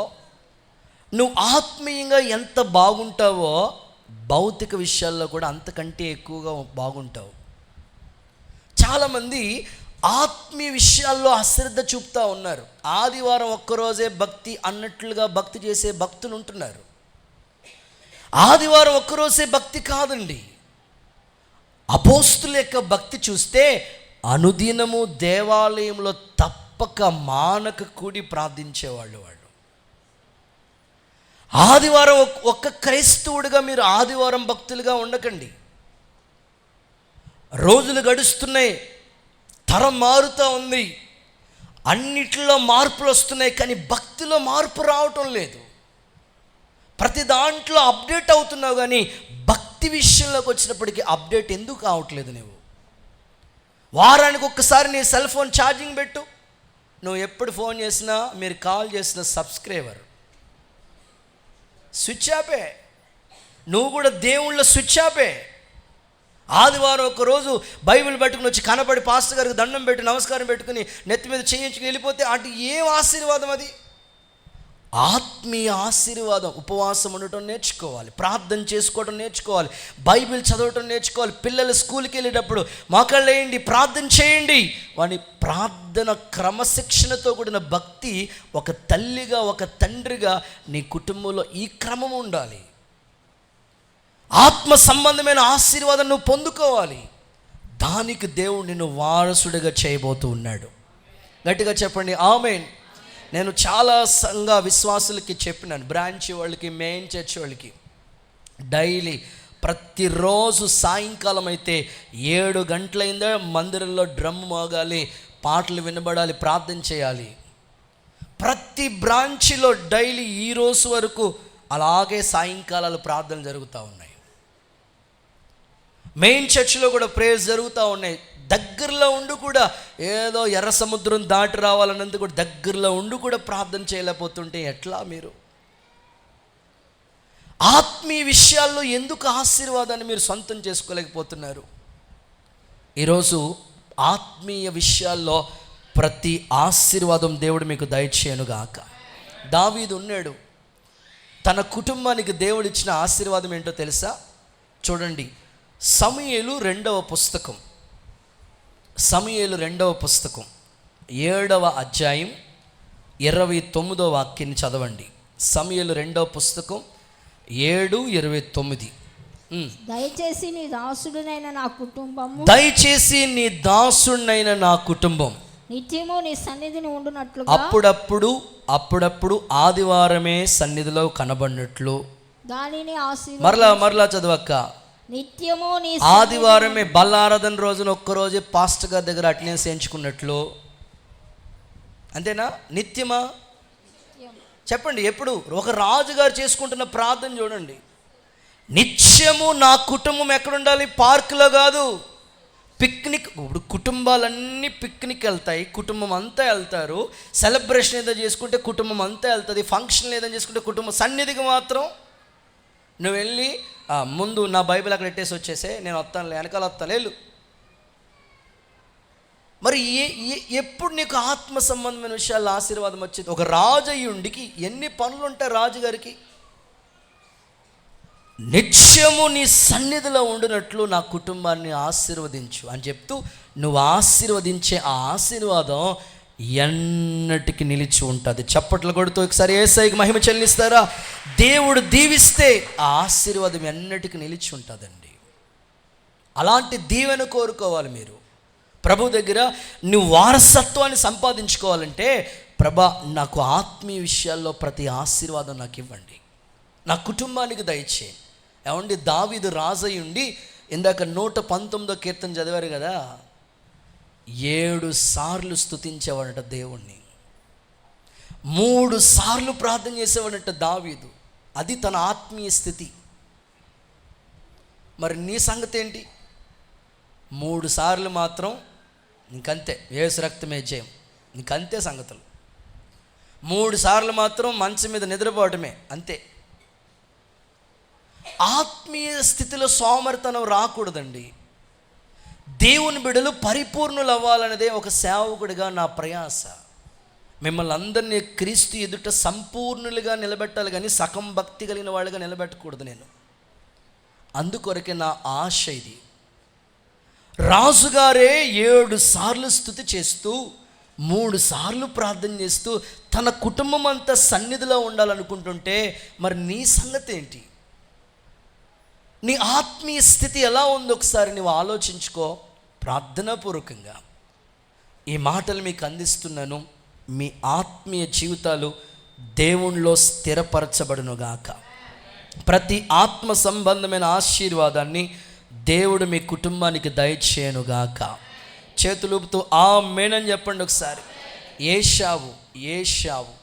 నువ్వు ఆత్మీయంగా ఎంత బాగుంటావో భౌతిక విషయాల్లో కూడా అంతకంటే ఎక్కువగా బాగుంటావు. చాలామంది ఆత్మీయ విషయాల్లో అశ్రద్ధ చూపుతూ ఉన్నారు. ఆదివారం ఒక్కరోజే భక్తి అన్నట్లుగా భక్తి చేసే భక్తులు ఉంటున్నారు. ఆదివారం ఒక్కరోజే భక్తి కాదండి. అపోస్తుల యొక్క భక్తి చూస్తే అనుదినము దేవాలయంలో తప్పక మానక కూడి ప్రార్థించేవాళ్ళు. ఆదివారం ఒక్క క్రైస్తవుడిగా మీరు ఆదివారం భక్తులుగా ఉండకండి. రోజులు గడుస్తున్నాయి, తరం మారుతూ ఉంది, అన్నిటిలో మార్పులు వస్తున్నాయి, కానీ భక్తిలో మార్పు రావటం లేదు. ప్రతి దాంట్లో అప్డేట్ అవుతున్నావు, కానీ భక్తి విషయంలోకి వచ్చినప్పటికీ అప్డేట్ ఎందుకు కావట్లేదు? నువ్వు వారానికి ఒక్కసారి నీ సెల్ ఫోన్ ఛార్జింగ్ పెట్టు. నువ్వు ఎప్పుడు ఫోన్ చేసినా, మీరు కాల్ చేసిన సబ్స్క్రైబర్ స్విచ్ ఆపే. నువ్వు కూడా దేవుళ్ళ స్విచ్ ఆపే. ఆదివారం ఒకరోజు బైబిల్ పట్టుకుని వచ్చి కనపడి పాస్టర్ గారికి దండం పెట్టి నమస్కారం పెట్టుకుని నెత్తి మీద చేయించుకుని వెళ్ళిపోతే అటు ఏం ఆశీర్వాదం అది? ఆత్మీయ ఆశీర్వాదం. ఉపవాసం ఉండటం నేర్చుకోవాలి, ప్రార్థన చేసుకోవడం నేర్చుకోవాలి, బైబిల్ చదవటం నేర్చుకోవాలి. పిల్లలు స్కూల్కి వెళ్ళేటప్పుడు మోకాళ్ళు వేయండి, ప్రార్థన చేయండి. వాని ప్రార్థన క్రమశిక్షణతో కూడిన భక్తి ఒక తల్లిగా, ఒక తండ్రిగా నీ కుటుంబంలో ఈ క్రమం ఉండాలి. ఆత్మ సంబంధమైన ఆశీర్వాదం నువ్వు పొందుకోవాలి. దానికి దేవుడు నిన్ను వారసుడిగా చేయబోతూ ఉన్నాడు. గట్టిగా చెప్పండి ఆమేన్. నేను చాలా సంఘ విశ్వాసులకి చెప్పినాను, బ్రాంచ్ వాళ్ళకి, మెయిన్ చర్చ్ వాళ్ళకి, డైలీ ప్రతిరోజు సాయంకాలం అయితే 7 గంటలైందా మందిరంలో డ్రమ్ మోగాలి, పాటలు వినబడాలి, ప్రార్థన చేయాలి. ప్రతి బ్రాంచ్లో డైలీ ఈ రోజు వరకు అలాగే సాయంకాలాలు ప్రార్థనలు జరుగుతూ ఉన్నాయి. మెయిన్ చర్చ్లో కూడా ప్రేయర్స్ జరుగుతూ ఉన్నాయి. దగ్గరలో ఉండి కూడా ఏదో ఎర్ర సముద్రం దాటి రావాలన్నందుకు కూడా దగ్గరలో ఉండి కూడా ప్రార్థన చేయలేకపోతుంటే ఎట్లా? మీరు ఆత్మీయ విషయాల్లో ఎందుకు ఆశీర్వాదాన్ని మీరు సొంతం చేసుకోలేకపోతున్నారు? ఈరోజు ఆత్మీయ విషయాల్లో ప్రతి ఆశీర్వాదం దేవుడు మీకు దయచేయనుగాక. దావీదు ఉన్నాడు, తన కుటుంబానికి దేవుడు ఇచ్చిన ఆశీర్వాదం ఏంటో తెలుసా? చూడండి, సమూయేలు 2వ పుస్తకం, సమూయేలు 2వ పుస్తకం 7వ అధ్యాయం 29వ వాక్యాన్ని చదవండి. సమూయేలు 2వ పుస్తకం 7:29. దయచేసి నీ దాసుడైన నా కుటుంబము, దయచేసి నీ దాసుడైన నా కుటుంబం నిత్యము నీ సన్నిధిని ఉండునట్లుగా, అప్పుడప్పుడు ఆదివారమే సన్నిధిలో కనబడినట్లు దానిని మరలా చదవక్క. నిత్యము నీ ఆదివారమే బల్లారాధన రోజున ఒక్కరోజే పాస్టర్ గారి దగ్గర అటెండెన్స్ చేయించుకున్నట్లు. అంతేనా? నిత్యమా? చెప్పండి. ఎప్పుడు? ఒక రాజుగారు చేసుకుంటున్న ప్రార్థన చూడండి. నిత్యము నా కుటుంబం ఎక్కడుండాలి? పార్కులో కాదు, పిక్నిక్. ఇప్పుడు కుటుంబాలన్నీ పిక్నిక్ వెళ్తాయి, కుటుంబం అంతా వెళ్తారు. సెలబ్రేషన్ ఏదో చేసుకుంటే కుటుంబం అంతా వెళ్తుంది, ఫంక్షన్ ఏదో చేసుకుంటే కుటుంబం. సన్నిధికి మాత్రం నువ్వు వెళ్ళి ముందు నా బైబిల్ అక్కడ పెట్టేసి వచ్చేసే, నేను వస్తాను, వెనకాల వస్తాను, వెళ్ళు. మరి ఎప్పుడు నీకు ఆత్మ సంబంధమైన విషయాల్లో ఆశీర్వాదం వచ్చేది? ఒక రాజయ్యుండికి ఎన్ని పనులు ఉంటాయి రాజుగారికి? నిత్యము నీ సన్నిధిలో ఉండినట్లు నా కుటుంబాన్ని ఆశీర్వదించు అని చెప్తూ, నువ్వు ఆశీర్వదించే ఆ ఆశీర్వాదం ఎన్నటికి నిలిచి ఉంటుంది. చప్పట్లు కొడుతూ ఒకసారి యేసయ్యకి మహిమ చెల్లిస్తారా? దేవుడు దీవిస్తే ఆ ఆశీర్వాదం ఎన్నటికి నిలిచి ఉంటుందండి. అలాంటి దీవెన కోరుకోవాలి మీరు ప్రభు దగ్గర. నువ్వు వారసత్వాన్ని సంపాదించుకోవాలంటే, ప్రభా నాకు ఆత్మీయ విషయాల్లో ప్రతి ఆశీర్వాదం నాకు ఇవ్వండి, నా కుటుంబానికి దయచేయండి. ఏమండి, దావీదు రాజయ్యుండి ఇందాక 119వ కీర్తన చదివారు కదా, 7 సార్లు స్తుతించేవాడట దేవుణ్ణి, 3 సార్లు ప్రార్థన చేసేవాడట దావీదు. అది తన ఆత్మీయ స్థితి. మరి నీ సంగతి ఏంటి? 3 సార్లు మాత్రం ఇంకంతే, యేసు రక్తమే జయం, ఇంకంతే సంగతులు. 3 సార్లు మాత్రం మంచం మీద నిద్రపోవటమే, అంతే. ఆత్మీయ స్థితిలో సోమరితనం రాకూడదండి. దేవుని బిడ్డలు పరిపూర్ణులు అవ్వాలనేదే ఒక సేవకుడిగా నా ప్రయాస. మిమ్మల్ని అందరినీ క్రీస్తు ఎదుట సంపూర్ణులుగా నిలబెట్టాలి, కానీ సగం భక్తి కలిగిన వాళ్ళుగా నిలబెట్టకూడదు నేను. అందుకొరకే నా ఆశ ఇది. రాజుగారే 7 సార్లు స్తుతి చేస్తూ, 3 సార్లు ప్రార్థన చేస్తూ తన కుటుంబం అంతా సన్నిధిలో ఉండాలనుకుంటుంటే, మరి నీ సంగతి ఏంటి? నీ ఆత్మీయ స్థితి ఎలా ఉందో ఒకసారి నువ్వు ఆలోచించుకో. ప్రార్థనాపూర్వకంగా ఈ మాటలు మీకు అందిస్తున్నాను. మీ ఆత్మీయ జీవితాలు దేవునిలో స్థిరపరచబడునుగాక. ప్రతి ఆత్మ సంబంధమైన ఆశీర్వాదాన్ని దేవుడు మీ కుటుంబానికి దయచేయనుగాక. చేతులూపుతూ ఆమేన్ అని చెప్పండి ఒకసారి. ఏశావు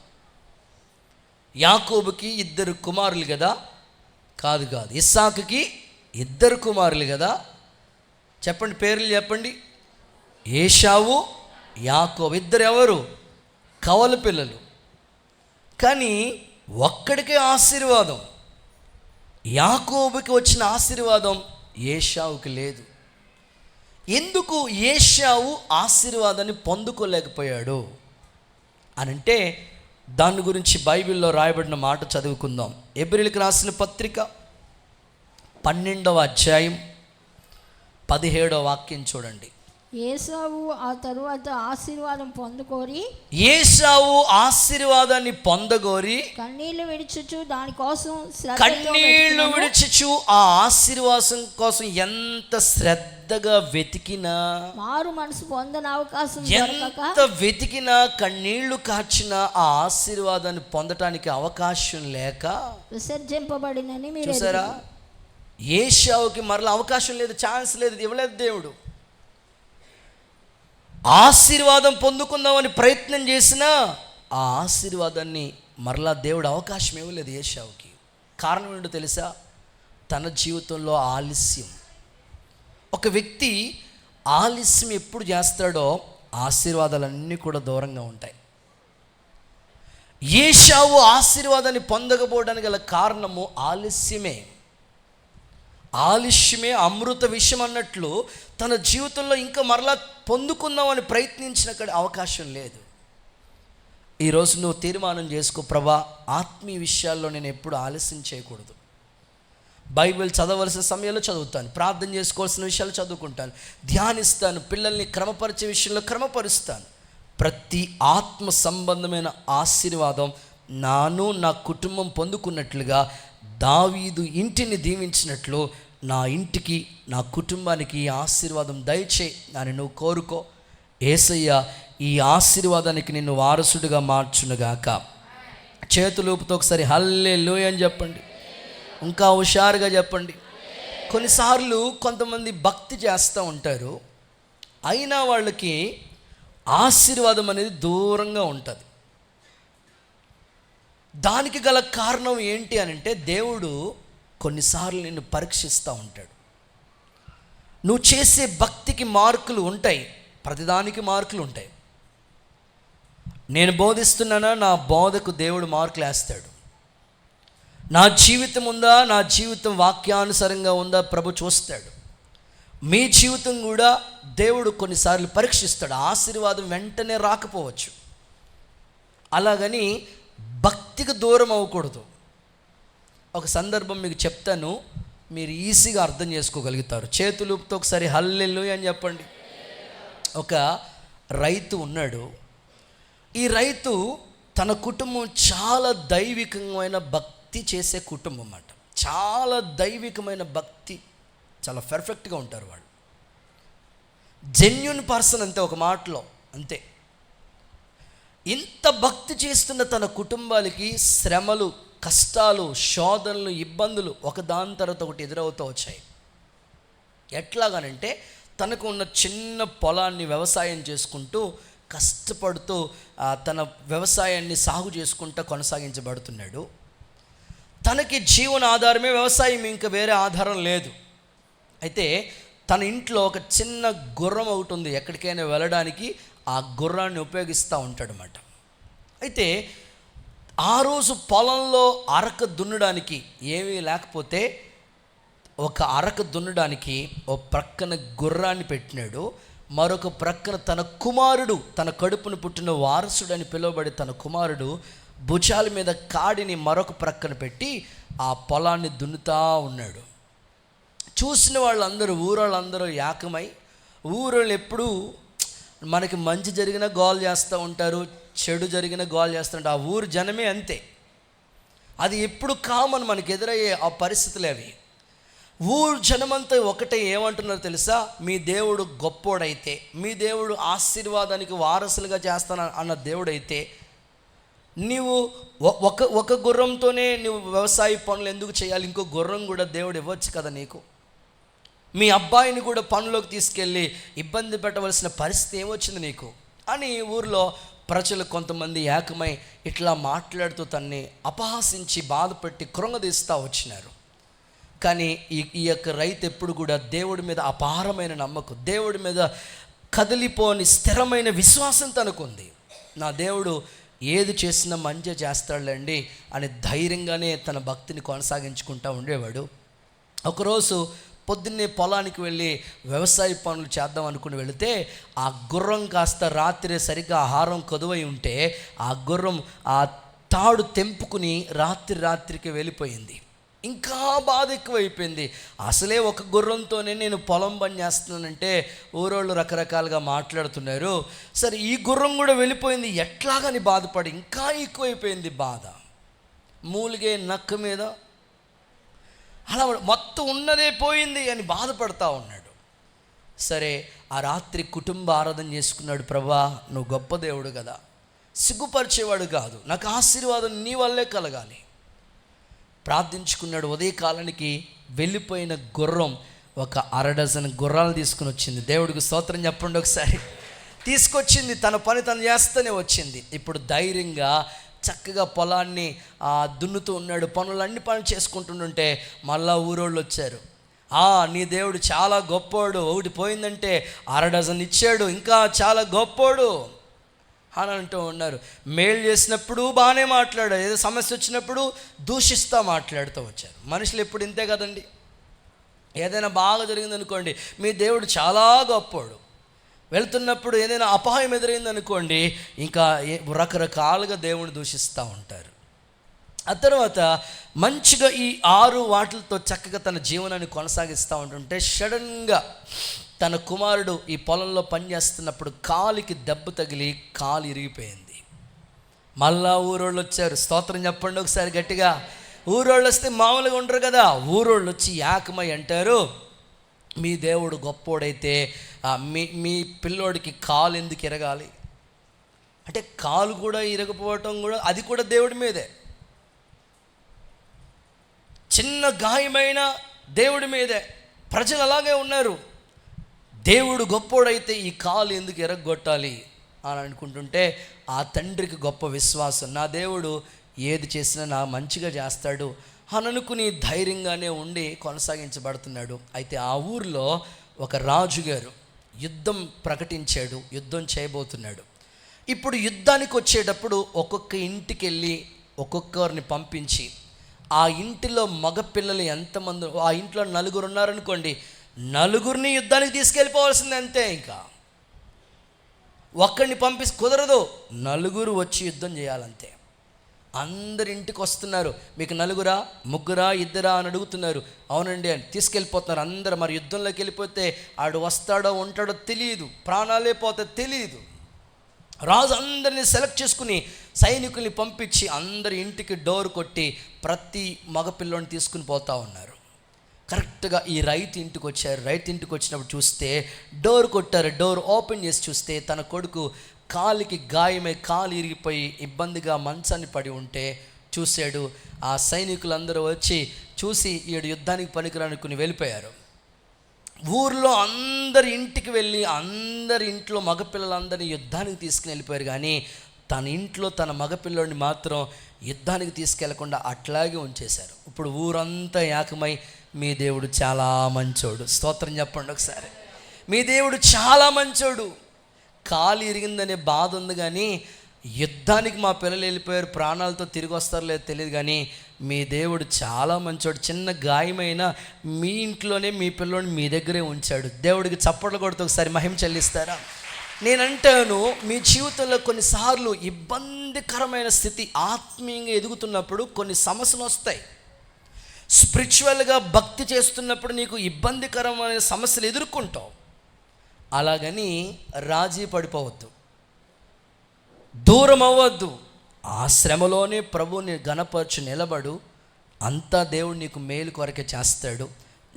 యాకోబుకి 2 కుమారులు కదా? కాదు. ఇస్సాకుకి 2 కుమారులు కదా? చెప్పండి, పేర్లు చెప్పండి. ఏశావు, యాకోబు, 2 ఎవరు? కవల పిల్లలు. కానీ ఒక్కడికే ఆశీర్వాదం. యాకోబుకి వచ్చిన ఆశీర్వాదం ఏశావుకి లేదు. ఎందుకు ఏశావు ఆశీర్వాదాన్ని పొందుకోలేకపోయాడు అనంటే, దాని గురించి బైబిల్లో రాయబడిన మాట చదువుకుందాం. హెబ్రీయులకు రాసిన పత్రిక 12వ అధ్యాయం 17వ వాక్యం చూడండి. ఏశావు ఆ తరువాత ఆశీర్వాదం పొందుకోరి, ఏశావు ఆశీర్వాదాన్ని పొందగోరి కన్నీళ్లు విడిచుచు దానికోసం కన్నీళ్లు విడిచుచు ఆ ఆశీర్వాదం కోసం ఎంత శ్రద్ధగా వెతికినా, మారు మనసు పొందని అవకాశం ఎంత వెతికినా, కన్నీళ్లు కార్చినా ఆ ఆశీర్వాదాన్ని పొందటానికి అవకాశం లేక విసర్జింపబడినని మీరు చూసారా? ఏశావుకి మరలా అవకాశం లేదు, ఛాన్స్ లేదు, ఇవ్వలేదు దేవుడు. ఆశీర్వాదం పొందుకుందామని ప్రయత్నం చేసినా ఆ ఆశీర్వాదాన్ని మరలా దేవుడు అవకాశం ఇవ్వలేదు ఏశావుకి. కారణం ఏంటో తెలుసా? తన జీవితంలో ఆలస్యం. ఒక వ్యక్తి ఆలస్యం ఎప్పుడు చేస్తాడో ఆశీర్వాదాలన్నీ కూడా దూరంగా ఉంటాయి. ఏశావు ఆశీర్వాదాన్ని పొందకపోవడానికి గల కారణము ఆలస్యమే. ఆలస్యమే అమృత విషయం అన్నట్లు తన జీవితంలో ఇంకా మరలా పొందుకుందామని ప్రయత్నించిన అవకాశం లేదు. ఈరోజు నువ్వు తీర్మానం చేసుకో, ప్రభా ఆత్మీయ విషయాల్లో నేను ఎప్పుడు ఆలస్యం చేయకూడదు. బైబిల్ చదవలసిన సమయంలో చదువుతాను, ప్రార్థన చేసుకోవాల్సిన విషయాలు చదువుకుంటాను, ధ్యానిస్తాను, పిల్లల్ని క్రమపరిచే విషయంలో క్రమపరుస్తాను. ప్రతి ఆత్మ సంబంధమైన ఆశీర్వాదం నా కుటుంబం పొందుకున్నట్లుగా దావీదు ఇంటిని దీవించినట్లు నా ఇంటికి, నా కుటుంబానికి ఈ ఆశీర్వాదం దయచేయి అని నువ్వు కోరుకో. యేసయ్య ఈ ఆశీర్వాదానికి నిన్ను వారసుడిగా మార్చునుగాక. చేతులూపుతో ఒకసారి హల్లెలూయా అని చెప్పండి. ఇంకా హుషారుగా చెప్పండి. కొన్నిసార్లు కొంతమంది భక్తి చేస్తూ ఉంటారు, అయినా వాళ్ళకి ఆశీర్వాదం అనేది దూరంగా ఉంటుంది. దానికి గల కారణం ఏంటి అని అంటే, దేవుడు కొన్నిసార్లు నిన్ను పరీక్షిస్తూ ఉంటాడు. నువ్వు చేసే భక్తికి మార్కులు ఉంటాయి, ప్రతిదానికి మార్కులు ఉంటాయి. నేను బోధిస్తున్నానా, నా బోధకు దేవుడు మార్కులు వేస్తాడు. నా జీవితం ఉందా, నా జీవితం వాక్యానుసారంగా ఉందా ప్రభు చూస్తాడు. మీ జీవితం కూడా దేవుడు కొన్నిసార్లు పరీక్షిస్తాడు. ఆశీర్వాదం వెంటనే రాకపోవచ్చు. అలాగని భక్తికి దూరం అవ్వకూడదు. ఒక సందర్భం మీకు చెప్తాను, మీరు ఈజీగా అర్థం చేసుకోగలుగుతారు. చేతులతో ఒకసారి హల్లెలూయా అని చెప్పండి. ఒక రైతు ఉన్నాడు. ఈ రైతు తన కుటుంబం చాలా దైవికమైన భక్తి చేసే కుటుంబం అన్నమాట. చాలా దైవికమైన భక్తి, చాలా పర్ఫెక్ట్గా ఉంటారు వాళ్ళు. జెన్యూన్ పర్సన్ అంతే, ఒక మాటలో అంతే. ఇంత భక్తి చేస్తున్న తన కుటుంబాలకి శ్రమలు, కష్టాలు, శోధనలు, ఇబ్బందులు ఒకదాని తర్వాత ఒకటి ఎదురవుతూ వచ్చాయి. ఎట్లాగానంటే తనకు ఉన్న చిన్న పొలాన్ని వ్యవసాయం చేసుకుంటూ కష్టపడుతూ తన వ్యవసాయాన్ని సాగు చేసుకుంటూ కొనసాగించబడుతున్నాడు. తనకి జీవన ఆధారమే వ్యవసాయం, ఇంకా వేరే ఆధారం లేదు. అయితే తన ఇంట్లో ఒక చిన్న గుర్రం ఒకటి ఉంది, ఎక్కడికైనా వెళ్ళడానికి ఆ గుర్రాన్ని ఉపయోగిస్తూ ఉంటాడనమాట. అయితే ఆ రోజు పొలంలో అరక దున్నడానికి ఏమీ లేకపోతే ఒక అరక దున్నడానికి ఒక ప్రక్కన గుర్రాన్ని పెట్టినాడు, మరొక ప్రక్కన తన కుమారుడు, తన కడుపును పుట్టిన వారసుడు అని పిలువబడి తన కుమారుడు భుజాల మీద కాడిని మరొక ప్రక్కన పెట్టి ఆ పొలాన్ని దున్నుతా ఉన్నాడు. చూసిన వాళ్ళందరూ, ఊరోళ్ళందరూ ఏకమై, ఊరోళ్ళు ఎప్పుడూ మనకి మంచి జరిగిన గోల్ చేస్తూ ఉంటారు, చెడు జరిగిన గోల్ చేస్తూ ఉంటారు. ఆ ఊరు జనమే అంతే. అది ఎప్పుడు కామన్, మనకి ఎదురయ్యే ఆ పరిస్థితులు అవి. ఊరు జనమంతా ఒకటే ఏమంటున్నారో తెలుసా? మీ దేవుడు గొప్పోడైతే, మీ దేవుడు ఆశీర్వాదానికి వారసులుగా చేస్తాను అన్న దేవుడైతే, నీవు ఒక గుర్రంతోనే నువ్వు వ్యవసాయ పనులు ఎందుకు చేయాలి? ఇంకో గుర్రం కూడా దేవుడు ఇవ్వచ్చు కదా నీకు. మీ అబ్బాయిని కూడా పనులోకి తీసుకెళ్ళి ఇబ్బంది పెట్టవలసిన పరిస్థితి ఏమొచ్చింది నీకు అని ఊరిలో ప్రజలు కొంతమంది ఏకమై ఇట్లా మాట్లాడుతూ తన్ని అపహాసించి బాధపెట్టి కృంగదీస్తూ వచ్చినారు. కానీ ఈ యొక్క రైతు ఎప్పుడు కూడా దేవుడి మీద అపారమైన నమ్మకం, దేవుడి మీద కదిలిపోని స్థిరమైన విశ్వాసం తనకుంది. నా దేవుడు ఏది చేసినా మంచిగా చేస్తాడులేండి అని ధైర్యంగానే తన భక్తిని కొనసాగించుకుంటూ ఉండేవాడు. ఒకరోజు పొద్దున్నే పొలానికి వెళ్ళి వ్యవసాయ పనులు చేద్దాం అనుకుని వెళితే ఆ గుర్రం కాస్త రాత్రి సరిగ్గా ఆహారం కొదువై ఉంటే ఆ గుర్రం ఆ తాడు తెంపుకుని రాత్రికి వెళ్ళిపోయింది. ఇంకా బాధ ఎక్కువైపోయింది. అసలే ఒక గుర్రంతోనే నేను పొలం పని చేస్తున్నానంటే ఊరోళ్ళు రకరకాలుగా మాట్లాడుతున్నారు. సరే ఈ గుర్రం కూడా వెళ్ళిపోయింది, ఎట్లాగని బాధపడి ఇంకా ఎక్కువైపోయింది బాధ. మూలిగే నక్క మీద అలా మొత్తం ఉన్నదే పోయింది అని బాధపడతా ఉన్నాడు. సరే ఆ రాత్రి కుటుంబ ఆరాధన చేసుకున్నాడు. ప్రభా, నువ్వు గొప్ప దేవుడు కదా, సిగ్గుపరిచేవాడు కాదు, నాకు ఆశీర్వాదం నీ వల్లే కలగాలి ప్రార్థించుకున్నాడు. ఉదయకాలానికి వెళ్ళిపోయిన గుర్రం ఒక 6 డజన్ గుర్రాలు తీసుకుని వచ్చింది. దేవుడికి స్తోత్రం చెప్పండి ఒకసారి. తీసుకొచ్చింది, తన పని తను చేస్తూనే వచ్చింది. ఇప్పుడు ధైర్యంగా చక్కగా పొలాన్ని దున్నుతూ ఉన్నాడు, అన్ని పనులు చేసుకుంటుంటే మళ్ళా ఊరోళ్ళు వచ్చారు. నీ దేవుడు చాలా గొప్పోడు, ఒకటి పోయిందంటే 6 డజన్ ఇచ్చాడు, ఇంకా చాలా గొప్పోడు అని అంటూ ఉన్నారు. మేలు చేసినప్పుడు బాగానే మాట్లాడారు, ఏదో సమస్య వచ్చినప్పుడు దూషిస్తూ మాట్లాడుతూ వచ్చారు. మనుషులు ఎప్పుడు ఇంతే కదండి. ఏదైనా బాగా జరిగిందనుకోండి, మీ దేవుడు చాలా గొప్పోడు. వెళ్తున్నప్పుడు ఏదైనా అపాయం ఎదురైందనుకోండి, ఇంకా రకరకాలుగా దేవుని దూషిస్తూ ఉంటారు. ఆ తర్వాత మంచిగా ఈ 6 వాటిలతో చక్కగా తన జీవనాన్ని కొనసాగిస్తూ ఉంటుంటే సడన్గా తన కుమారుడు ఈ పొలంలో పనిచేస్తున్నప్పుడు కాలికి దెబ్బ తగిలి కాలు ఇరిగిపోయింది. మళ్ళా ఊరోళ్ళు వచ్చారు. స్తోత్రం చెప్పండి ఒకసారి గట్టిగా. ఊరోళ్ళు వస్తే మామూలుగా ఉండరు కదా, ఊరోళ్ళు వచ్చి ఏకమై అంటారు, మీ దేవుడు గొప్పోడైతే మీ పిల్లోడికి కాలు ఎందుకు ఇరగాలి అంటే, కాలు కూడా ఇరగపోవటం కూడా అది కూడా దేవుడి మీదే. చిన్న గాయమైన దేవుడి మీదే. ప్రజలు అలాగే ఉన్నారు. దేవుడు గొప్పోడైతే ఈ కాలు ఎందుకు ఎరగొట్టాలి అని అనుకుంటుంటే ఆ తండ్రికి గొప్ప విశ్వాసం, నా దేవుడు ఏది చేసినా నా మంచిగా చేస్తాడు అని అనుకుని ధైర్యంగానే ఉండి కొనసాగించబడుతున్నాడు. అయితే ఆ ఊరిలో ఒక రాజుగారు యుద్ధం ప్రకటించాడు, యుద్ధం చేయబోతున్నాడు. ఇప్పుడు యుద్ధానికి వచ్చేటప్పుడు ఒక్కొక్క ఇంటికి వెళ్ళి ఒక్కొక్కరిని పంపించి ఆ ఇంటిలో మగపిల్లలు ఎంతమంది, ఆ ఇంట్లో 4 ఉన్నారనుకోండి, నలుగురిని యుద్ధానికి తీసుకెళ్ళిపోవాల్సింది అంతే. ఇంకా ఒక్కడిని పంపిస్తే కుదరదు, నలుగురు వచ్చి యుద్ధం చేయాలంతే. అందరు ఇంటికి వస్తున్నారు, మీకు నలుగురా, ముగ్గురా, ఇద్దరా అని అడుగుతున్నారు. అవునండి అని తీసుకెళ్ళిపోతున్నారు అందరు. మరి యుద్ధంలోకి వెళ్ళిపోతే ఆడు వస్తాడో ఉంటాడో తెలియదు, ప్రాణాలే పోతే తెలియదు. రాజు అందరినీ సెలెక్ట్ చేసుకుని సైనికుల్ని పంపించి అందరి ఇంటికి డోర్ కొట్టి ప్రతి మగపిల్లోని తీసుకుని పోతా ఉన్నారు. కరెక్ట్గా ఈ రైతు ఇంటికి వచ్చారు. రైతు ఇంటికి వచ్చినప్పుడు చూస్తే డోర్ కొట్టారు. డోర్ ఓపెన్ చేసి చూస్తే తన కొడుకు కాలికి గాయమై కాలు ఇరిగిపోయి ఇబ్బందిగా మంచాన్ని పడి ఉంటే చూశాడు. ఆ సైనికులందరూ వచ్చి చూసి ఈడు యుద్ధానికి పనికిరానుకుని వెళ్ళిపోయారు. ఊర్లో అందరి ఇంటికి వెళ్ళి అందరి ఇంట్లో మగపిల్లలందరినీ యుద్ధానికి తీసుకుని వెళ్ళిపోయారు. కానీ తన ఇంట్లో తన మగపిల్లోడిని మాత్రం యుద్ధానికి తీసుకెళ్లకుండా అట్లాగే ఉంచేశారు. ఇప్పుడు ఊరంతా ఏకమై మీ దేవుడు చాలా మంచోడు, స్తోత్రం చెప్పండి ఒకసారి. మీ దేవుడు చాలా మంచోడు. కాలు ఇరిగిందనే బాధ ఉంది, కానీ యుద్ధానికి మా పిల్లలు వెళ్ళిపోయారు, ప్రాణాలతో తిరిగి వస్తారో లేదో తెలియదు, కానీ మీ దేవుడు చాలా మంచోడు. చిన్న గాయమైనా మీ ఇంట్లోనే మీ పిల్లోని మీ దగ్గరే ఉంచాడు. దేవుడికి చప్పట్లు కొడుతూ ఒకసారి మహిమ చెల్లిస్తారా? నేనంటాను, మీ జీవితంలో కొన్నిసార్లు ఇబ్బందికరమైన స్థితి, ఆత్మీయంగా ఎదుగుతున్నప్పుడు కొన్ని సమస్యలు వస్తాయి. స్పిరిచువల్గా భక్తి చేస్తున్నప్పుడు నీకు ఇబ్బందికరమైన సమస్యలు ఎదుర్కొంటావు. అలాగని రాజీ పడిపోవద్దు, దూరం అవ్వద్దు. ఆ శ్రమలోనే ప్రభువుని గణపరచు, నిలబడు. అంతా దేవుడు నీకు మేలు కొరకే చేస్తాడు.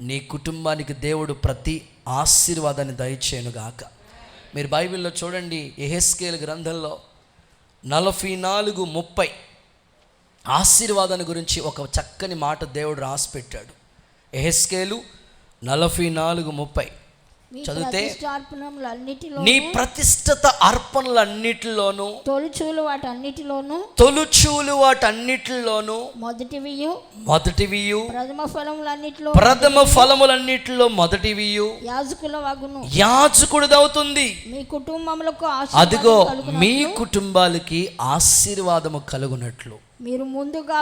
నీ కుటుంబానికి దేవుడు ప్రతి ఆశీర్వాదాన్ని దయచేయునుగాక. మీరు బైబిల్లో చూడండి, యెహెజ్కేలు గ్రంథంలో 44:30 ఆశీర్వాదాన్ని గురించి ఒక చక్కని మాట దేవుడు రాసి పెట్టాడు. యెహెజ్కేలు 44:30 చదివితే, నీ ప్రతిష్ఠిత అర్పణలన్నిటిలోను, తొలుచూలు వాటన్నిటిలోను మొదటివియు ప్రథమ ఫలములన్నిటిలో మొదటివియు యాజకుడిదవుతుంది. మీ కుటుంబములకు అదిగో మీ కుటుంబాలకి ఆశీర్వాదము కలుగునట్లు మీరు ముందుగా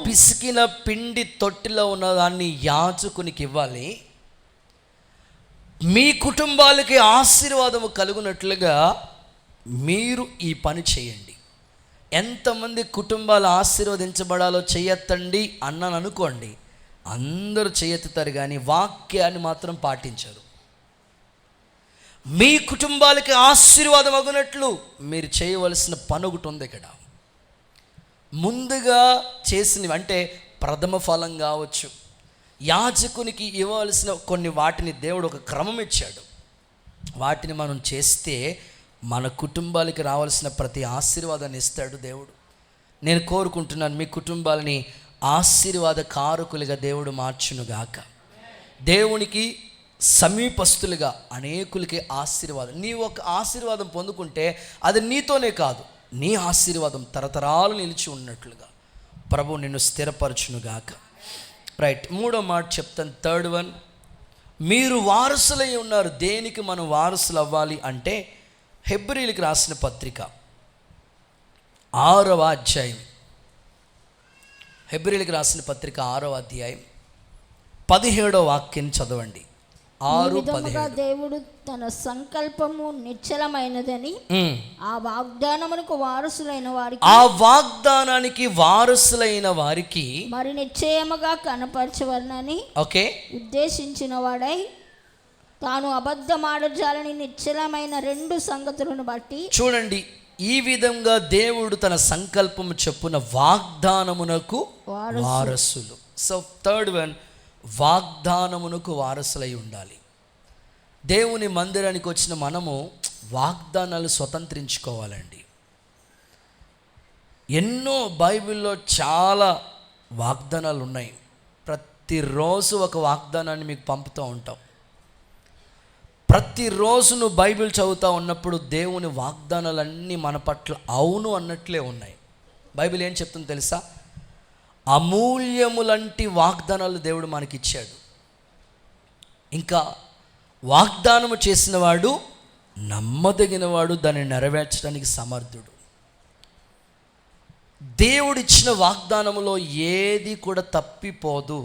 పిసికిన పిండి తొట్టిలో ఉన్న దాన్ని యాజకునికి ఇవ్వాలి. మీ కుటుంబాలకి ఆశీర్వాదము కలుగునట్లుగా మీరు ఈ పని చేయండి. ఎంతమంది కుటుంబాలు ఆశీర్వదించబడాలో చెయ్యొద్దండి అన్నాను అనుకోండి, అందరూ చెయ్యెత్తుతారు, కానీ వాక్యాన్ని మాత్రం పాటించరు. మీ కుటుంబాలకి ఆశీర్వాదం అగునట్లు మీరు చేయవలసిన పని ఒకటి ఉంది ఇక్కడ. ముందుగా చేసినవి అంటే ప్రథమ ఫలం కావచ్చు, యాజకునికి ఇవ్వవలసిన కొన్ని వాటిని దేవుడు ఒక క్రమం ఇచ్చాడు. వాటిని మనం చేస్తే మన కుటుంబాలకి రావాల్సిన ప్రతి ఆశీర్వాదాన్ని ఇస్తాడు దేవుడు. నేను కోరుకుంటున్నాను, మీ కుటుంబాలని ఆశీర్వాద కారకులుగా దేవుడు మార్చునుగాక. దేవునికి సమీపస్తులుగా అనేకులకి ఆశీర్వాదం. నీ ఒక ఆశీర్వాదం పొందుకుంటే అది నీతోనే కాదు, నీ ఆశీర్వాదం తరతరాలు నిలిచి ఉన్నట్లుగా ప్రభు నిన్ను స్థిరపరచునుగాక. రైట్, మూడో మాట చెప్తాను, థర్డ్ వన్. మీరు వారసులై ఉన్నారు. దేనికి మనం వారసులు అవ్వాలి అంటే, హెబ్రీయులకు రాసిన పత్రిక 6వ అధ్యాయం, హెబ్రీయులకు రాసిన పత్రిక 6వ అధ్యాయం 17వ వాక్యం చదవండి. 6:17. దేవుడు తన సంకల్పము నిశ్చలమైనదని ఆ వాగ్దానమునకు వారసులైన వారికి మరి నిశ్చయముగా కనపరచవలనని ఉద్దేశించిన వాడై తాను అబద్ధమాడజాలని నిశ్చలమైన 2 సంగతులను బట్టి. చూడండి, ఈ విధంగా దేవుడు తన సంకల్పము చొప్పున వాగ్దానమునకు వారసులు. సో థర్డ్ వన్, వాగ్దానమునకు వారసులై ఉండాలి. దేవుని మందిరానికి వచ్చిన మనము వాగ్దానాలు స్వతంత్రించుకోవాలండి. ఎన్నో బైబిల్లో చాలా వాగ్దానాలు ఉన్నాయి. ప్రతిరోజు ఒక వాగ్దానాన్ని మీకు పంపుతూ ఉంటాం. ప్రతిరోజు నువ్వు బైబిల్ చదువుతూ ఉన్నప్పుడు దేవుని వాగ్దానాలన్నీ మన పట్ల అవును అన్నట్లే ఉన్నాయి. బైబిల్ ఏం చెప్తుందో తెలుసా? అమూల్యములంటి వాగ్దానాలు దేవుడు మనకిచ్చాడు. ఇంకా వాగ్దానము చేసిన వాడు నమ్మదగిన వాడు, దాన్ని నెరవేర్చడానికి సమర్థుడు. దేవుడిచ్చిన వాగ్దానములో ఏది కూడా తప్పిపోదు,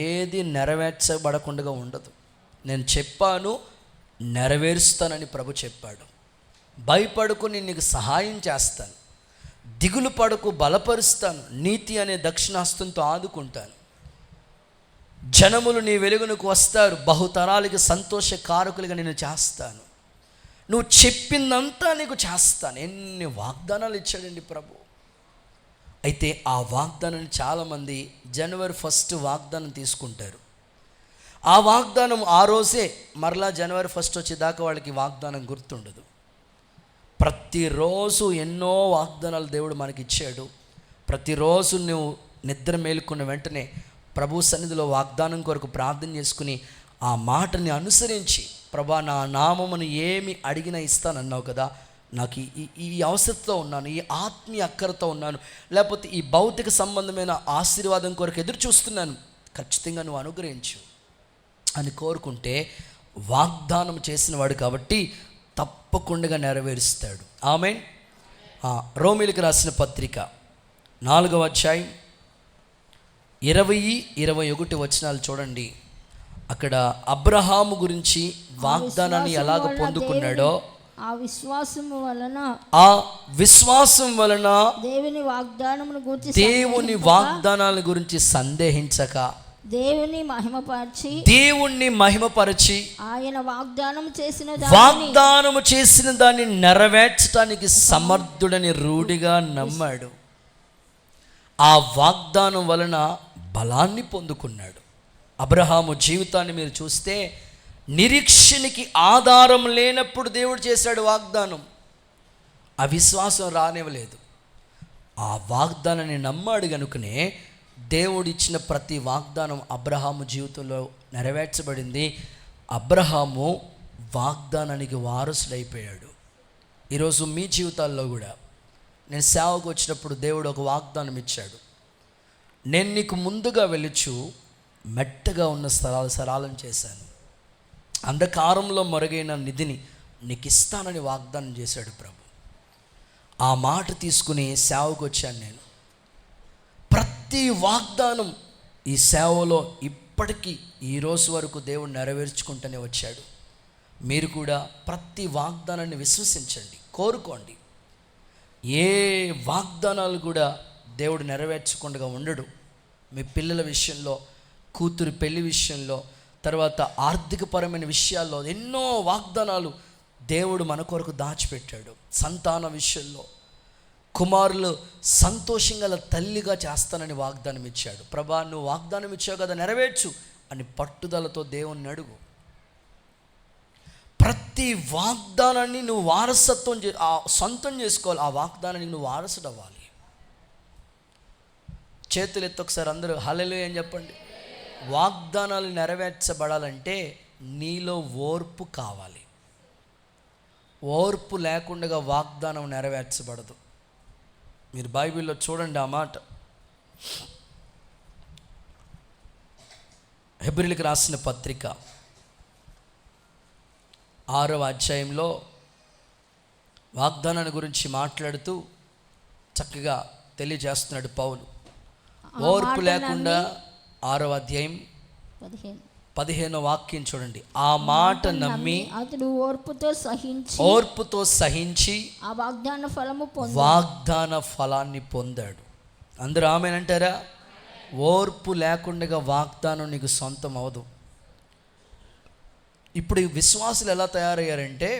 ఏది నెరవేర్చబడకుండా ఉండదు. నేను చెప్పాను, నెరవేరుస్తానని ప్రభు చెప్పాడు. భయపడుకు, నేను నీకు సహాయం చేస్తాను. దిగులు పడుకు, బలపరుస్తాను. నీతి అనే దక్షిణాస్తంతో ఆదుకుంటాను. జనములు నీ వెలుగునకు వస్తారు. బహుతరాలకి సంతోష కారకులుగా నేను చేస్తాను. నువ్వు చెప్పిందంతా నీకు చేస్తాను. ఎన్ని వాగ్దానాలు ఇచ్చాడండి ప్రభు. అయితే ఆ వాగ్దానాన్ని చాలామంది జనవరి 1 వాగ్దానం తీసుకుంటారు. ఆ వాగ్దానం ఆ రోజే మరలా జనవరి 1 వచ్చేదాకా వాళ్ళకి వాగ్దానం గుర్తుండదు. ప్రతిరోజు ఎన్నో వాగ్దానాలు దేవుడు మనకి ఇచ్చాడు. ప్రతిరోజు నువ్వు నిద్ర మేలుకున్న వెంటనే ప్రభు సన్నిధిలో వాగ్దానం కొరకు ప్రార్థన చేసుకుని ఆ మాటని అనుసరించి, ప్రభా నా నామమును ఏమి అడిగినా ఇస్తానన్నావు కదా, నాకు ఈ అవసరంతో ఉన్నాను, ఈ ఆత్మీయ అక్కరతో ఉన్నాను, లేకపోతే ఈ భౌతిక సంబంధమైన ఆశీర్వాదం కొరకు ఎదురు చూస్తున్నాను, ఖచ్చితంగా నువ్వు అనుగ్రహించు అని కోరుకుంటే వాగ్దానం చేసిన వాడు కాబట్టి తప్పకుండా నెరవేరుస్తాడు. ఆమేన్. రోమీయులకు రాసిన పత్రిక 4వ అధ్యాయం 20-21 వచనాలు చూడండి. అక్కడ అబ్రహాము గురించి వాగ్దానాన్ని ఎలాగ పొందుకున్నాడో, ఆ విశ్వాసం వలన దేవుని వాగ్దానాల గురించి సందేహించక దేవుణ్ణి మహిమపరచి ఆయన వాగ్దానము చేసిన దాన్ని నెరవేర్చడానికి సమర్థుడని రూఢిగా నమ్మాడు. ఆ వాగ్దానం వలన బలాన్ని పొందుకున్నాడు. అబ్రహాము జీవితాన్ని మీరు చూస్తే నిరీక్షణకి ఆధారం లేనప్పుడు దేవుడు చేశాడు వాగ్దానం. అవిశ్వాసం రానివ్వలేదు. ఆ వాగ్దానాన్ని నమ్మాడు కనుకనే దేవుడిచ్చిన ప్రతి వాగ్దానం అబ్రహాము జీవితంలో నెరవేర్చబడింది. అబ్రహాము వాగ్దానానికి వారసుడైపోయాడు. ఈరోజు మీ జీవితాల్లో కూడా నేను సేవకు వచ్చినప్పుడు దేవుడు ఒక వాగ్దానం ఇచ్చాడు. నేను నీకు ముందుగా వెలుచు మెట్టగా ఉన్న స్థలాలు సరళం చేశాను, అంధకారంలో మరుగైన నిధిని నీకు ఇస్తానని వాగ్దానం చేశాడు ప్రభు. ఆ మాట తీసుకుని సేవకు వచ్చాను నేను. ప్రతి వాగ్దానం ఈ సేవలో ఇప్పటికీ ఈరోజు వరకు దేవుడు నెరవేర్చుకుంటూనే వచ్చాడు. మీరు కూడా ప్రతి వాగ్దానాన్ని విశ్వసించండి, కోరుకోండి. ఏ వాగ్దానాలు కూడా దేవుడు నెరవేర్చకుండా ఉండడు. మీ పిల్లల విషయంలో, కూతురు పెళ్లి విషయంలో, తర్వాత ఆర్థికపరమైన విషయాల్లో ఎన్నో వాగ్దానాలు దేవుడు మన కొరకు దాచిపెట్టాడు. సంతాన విషయంలో కుమారులు సంతోషంగా తల్లిగా చేస్తానని వాగ్దానం ఇచ్చాడు. ప్రభా నువ్వు వాగ్దానం ఇచ్చావు కదా, నెరవేర్చు అని పట్టుదలతో దేవుణ్ణి అడుగు. ప్రతి వాగ్దానాన్ని నువ్వు వారసత్వం సొంతం చేసుకోవాలి. ఆ వాగ్దానానికి నువ్వు వారసుడు అవ్వాలి. చేతులు ఎత్తి ఒకసారి అందరూ హల్లెలూయా అని చెప్పండి. వాగ్దానాలు నెరవేర్చబడాలంటే నీలో ఓర్పు కావాలి. ఓర్పు లేకుండా వాగ్దానం నెరవేర్చబడదు. మీరు బైబిల్లో చూడండి ఆ మాట. హెబ్రీయులకు రాసిన పత్రిక 6వ అధ్యాయంలో వాగ్దానాన్ని గురించి మాట్లాడుతూ చక్కగా తెలియజేస్తున్నాడు పౌలు. ఓర్పు లేకుండా 6వ అధ్యాయం 15వ వాక్యం చూడండి. ఆ మాట నమ్మి అతడు ఓర్పుతో సహించి ఆ వాగ్దాన ఫలాన్ని పొందాడు. అందరూ ఆమేన్ అంటారా? ఓర్పు లేకుండా వాగ్దానం నీకు సొంతం అవదు. ఇప్పుడు ఈ విశ్వాసులు ఎలా తయారయ్యారంటే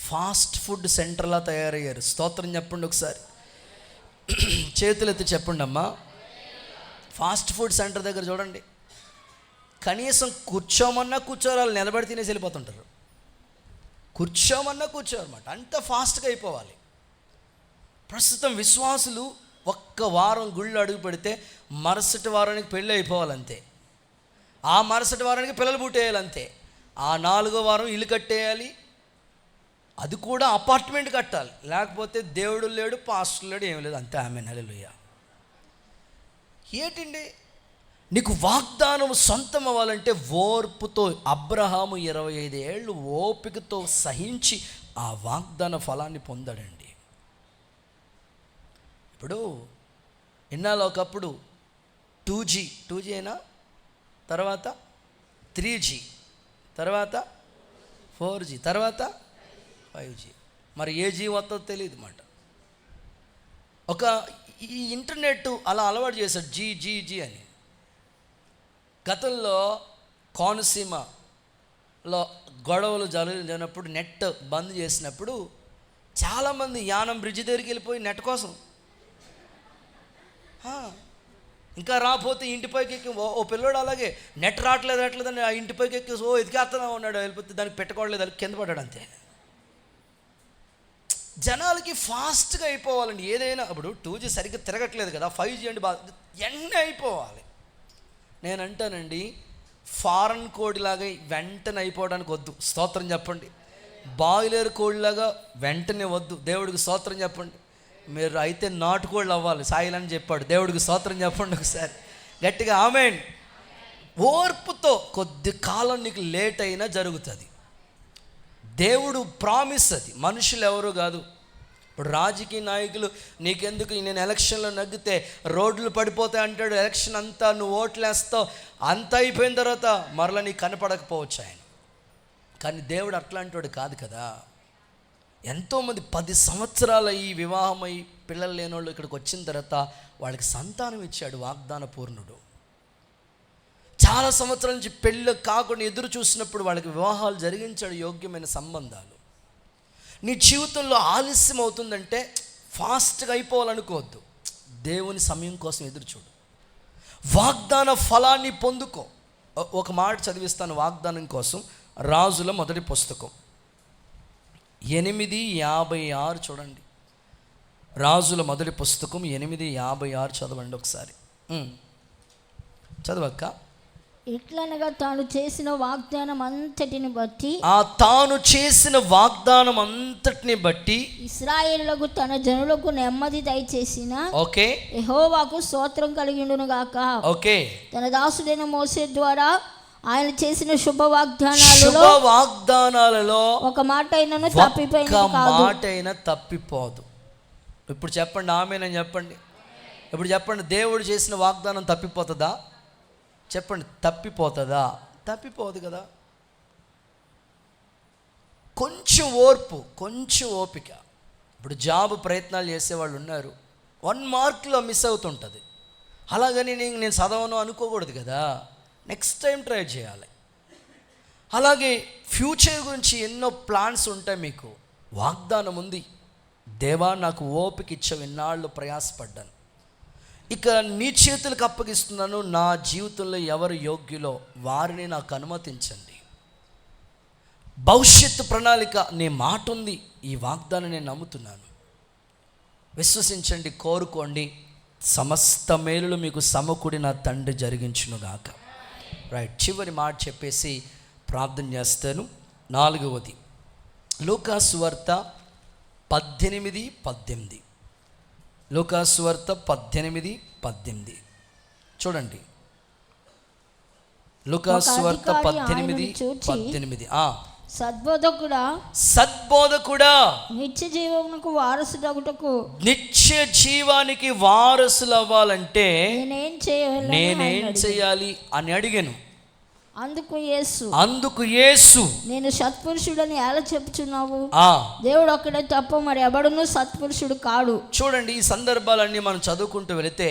ఫాస్ట్ ఫుడ్ సెంటర్లా తయారయ్యారు. స్తోత్రం చెప్పండి ఒకసారి, చేతులు ఎత్తి చెప్పండి అమ్మా. ఫాస్ట్ ఫుడ్ సెంటర్ దగ్గర చూడండి, కనీసం కూర్చోమన్నా కూర్చోరు, వాళ్ళు నిలబడి తినేసి వెళ్ళిపోతుంటారు. కూర్చోమన్నా కూర్చోరన్నమాట, అంత ఫాస్ట్గా అయిపోవాలి. ప్రస్తుతం విశ్వాసులు ఒక్క వారం గుళ్ళు అడుగు పెడితే మరుసటి వారానికి పెళ్ళి అయిపోవాలంతే, ఆ మరుసటి వారానికి పిల్లలు పుట్టేయాలంతే, ఆ 4వ వారం ఇల్లు కట్టేయాలి, అది కూడా అపార్ట్మెంట్ కట్టాలి, లేకపోతే దేవుడు లేడు, పాస్టర్ లేడు, ఏం లేదు, అంతే. ఆమేన్ హల్లెలూయా. ఏంటండి నీకు వాగ్దానం సొంతం అవ్వాలంటే ఓర్పుతో, అబ్రహాము 25 ఏళ్ళు ఓపికతో సహించి ఆ వాగ్దాన ఫలాన్ని పొందాడండి. ఇప్పుడు ఇన్నాళ్ళు ఒకప్పుడు 2G అయినా, తర్వాత 3G, తర్వాత 4G, తర్వాత 5G. మరి ఏ జీ వస్తుందో తెలియదు మాట. ఈ ఇంటర్నెట్ అలా అలవాటు చేశాడు జీ అని. గతంలో కోనసీమలో గొడవలు జరిగినప్పుడు నెట్ బంద్ చేసినప్పుడు చాలామంది యానం బ్రిడ్జ్ దగ్గరికి వెళ్ళిపోయి నెట్ కోసం, ఇంకా రాకపోతే ఇంటిపైకి ఎక్కి ఓ పిల్లోడు అలాగే నెట్ రావట్లేదని ఆ ఇంటిపైకి ఎక్కి ఎదికేస్తూనే ఉన్నాడు, వెళ్ళిపోతే దానికి పెట్టుకోవట్లేదు, అది కింద పడ్డాడు అంతే. జనాలకి ఫాస్ట్గా అయిపోవాలండి ఏదైనా. ఇప్పుడు 2G సరిగ్గా తిరగట్లేదు కదా, 5G అంటే బాగా వెంటనే అయిపోవాలి. నేను అంటానండి, ఫారెన్ కోడిలాగా వెంటనే అయిపోవడానికి వద్దు, స్తోత్రం చెప్పండి. బాయిలర్ కోడిలాగా వెంటనే వద్దు, దేవుడికి స్తోత్రం చెప్పండి. మీరు అయితే నాటుకోళ్ళు అవ్వాలి, సాయిలని చెప్పాడు, దేవుడికి స్తోత్రం చెప్పండి ఒకసారి గట్టిగా ఆమేన్. ఓర్పుతో కొద్ది కాలం నీకు లేట్ అయినా జరుగుతుంది. దేవుడు ప్రామిస్, అది మనుషులు ఎవరు కాదు. ఇప్పుడు రాజకీయ నాయకులు నీకెందుకు, నేను ఎలక్షన్లో నగ్గితే రోడ్లు పడిపోతాయి అంటాడు. ఎలక్షన్ అంతా నువ్వు ఓట్లేస్తావు, అంత అయిపోయిన తర్వాత మరలా నీకు కనపడకపోవచ్చు ఆయన. కానీ దేవుడు అట్లాంటివాడు కాదు కదా. ఎంతోమంది 10 సంవత్సరాలు ఈ వివాహమై పిల్లలు లేని వాళ్ళు ఇక్కడికి వచ్చిన తర్వాత వాళ్ళకి సంతానం ఇచ్చాడు వాగ్దాన పూర్ణుడు. చాలా సంవత్సరాల నుంచి పెళ్ళి కాకుండా ఎదురు చూసినప్పుడు వాళ్ళకి వివాహాలు జరిగించాడు, యోగ్యమైన సంబంధాలు. నీ జీవితంలో ఆలస్యం అవుతుందంటే ఫాస్ట్గా అయిపోవాలనుకోవద్దు, దేవుని సమయం కోసం ఎదురు చూడు, వాగ్దాన ఫలాన్ని పొందుకో. ఒక మాట చదివిస్తాను వాగ్దానం కోసం. రాజుల మొదటి పుస్తకం 8:56 చూడండి. రాజుల మొదటి పుస్తకం 8:56 చదవండి ఒకసారి. చదవక్క. ఇట్లనగా తాను చేసిన వాగ్దానం అంతటిని బట్టి, తాను చేసిన వాగ్దానం అంతటిని బట్టి ఇశ్రాయేలులకు తన జనులకు నెమ్మది దయచేసిన యెహోవాకు స్తోత్రం కలిగిండును గాక. తన దాసుడైన మోసే ద్వారా ఆయన చేసిన శుభ వాగ్దానాలలో ఒక మాట అయినా తప్పిపోదు. ఇప్పుడు చెప్పండి ఆమేనని చెప్పండి. ఇప్పుడు చెప్పండి, దేవుడు చేసిన వాగ్దానం తప్పిపోతుందా? చెప్పండి, తప్పిపోతుందా? తప్పిపోదు కదా. కొంచెం ఓర్పు, కొంచెం ఓపిక. ఇప్పుడు జాబ్ ప్రయత్నాలు చేసేవాళ్ళు ఉన్నారు, 1 మార్కులో మిస్ అవుతుంటుంది. అలాగని నేను చదవను అనుకోకూడదు కదా, నెక్స్ట్ టైం ట్రై చేయాలి. అలాగే ఫ్యూచర్ గురించి ఎన్నో ప్లాన్స్ ఉంటాయి. మీకు వాగ్దానం ఉంది, దేవా నాకు ఓపిక ఇచ్చావు, ఎన్నాళ్ళు ప్రయాసపడ్డాను, ఇక నీ చేతులకు అప్పగిస్తున్నాను, నా జీవితంలో ఎవరు యోగ్యులో వారిని నాకు అనుమతించండి. భవిష్యత్తు ప్రణాళిక నీ మాట ఉంది, ఈ వాగ్దానం నేను నమ్ముతున్నాను. విశ్వసించండి, కోరుకోండి, సమస్త మేలులు మీకు సమకూడి నా తండ్రి జరిగించునుగాక. రైట్, చివరి మాట చెప్పేసి ప్రార్థన చేస్తాను. 4వది లూకాసు వార్త 18:18. లూకాసు వార్త 18:18 చూడండి. లూకాసు వార్త 18:18. సద్బోధకుడా నిత్య జీవానికి వారసులు అవ్వాలంటే నేనేం చేయాలి అని అడిగాను. అందుకు యేసు నేను సత్పురుషుడని ఎలా చెప్పుచున్నావు? దేవుడు ఒక్కడే తప్ప మరి ఎవడును సత్పురుషుడు కాడు. చూడండి, ఈ సందర్భాలన్నీ మనం చదువుకుంటూ వెళితే,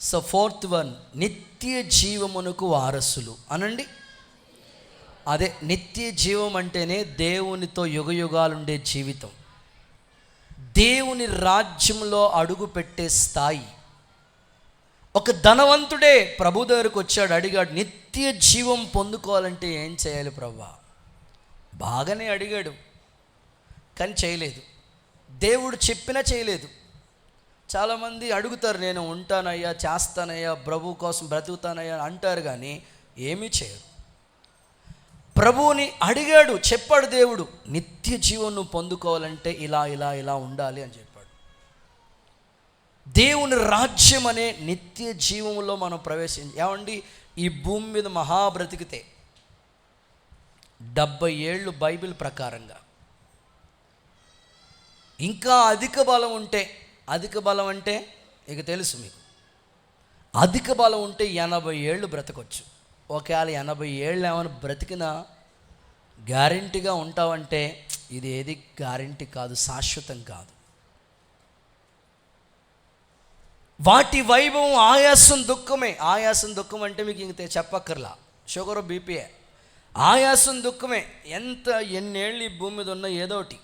సో 4th వన్, నిత్య జీవమునకు వారసులు అనండి. అదే నిత్య జీవం అంటేనే దేవునితో యుగయుగాలుండే జీవితం, దేవుని రాజ్యంలో అడుగు పెట్టే స్థాయి. ఒక ధనవంతుడే ప్రభు దగ్గరకు వచ్చాడు, అడిగాడు, నిత్య జీవం పొందుకోవాలంటే ఏం చేయాలి ప్రభువా? బాగానే అడిగాడు, కానీ చేయలేదు. దేవుడు చెప్పినా చేయలేదు. చాలామంది అడుగుతారు, నేను ఉంటానయ్యా, చేస్తానయ్యా, ప్రభు కోసం బ్రతుకుతానయ్యా అంటారు, కానీ ఏమీ చేయరు. ప్రభువుని అడిగాడు, చెప్పాడు దేవుడు, నిత్య జీవం నువ్వు పొందుకోవాలంటే ఇలా ఇలా ఇలా ఉండాలి అని చెప్పాడు. దేవుని రాజ్యం అనే నిత్య జీవంలో మనం ప్రవేశించి, ఏమండి, ఈ భూమి మీద మహాబ్రతికితే 70 ఏళ్ళు బైబిల్ ప్రకారంగా, ఇంకా అధిక బలం ఉంటే అధిక బలం అంటే ఇక తెలుసు మీకు. అధిక బలం ఉంటే 80 ఏళ్ళు బ్రతకొచ్చు. ఒకవేళ 80 ఏళ్ళు ఏమైనా బ్రతికినా గ్యారెంటీగా ఉంటావంటే ఇది ఏది గ్యారెంటీ కాదు, శాశ్వతం కాదు. వాటి వైభవం ఆయాసం దుఃఖమే. ఆయాసం దుఃఖం అంటే మీకు ఇంక చెప్పక్కర్లా, షుగర్ బీపీఏ. ఆయాసం దుఃఖమే. ఎన్నేళ్ళు ఈ భూమి మీద ఉన్న ఏదో ఒకటి.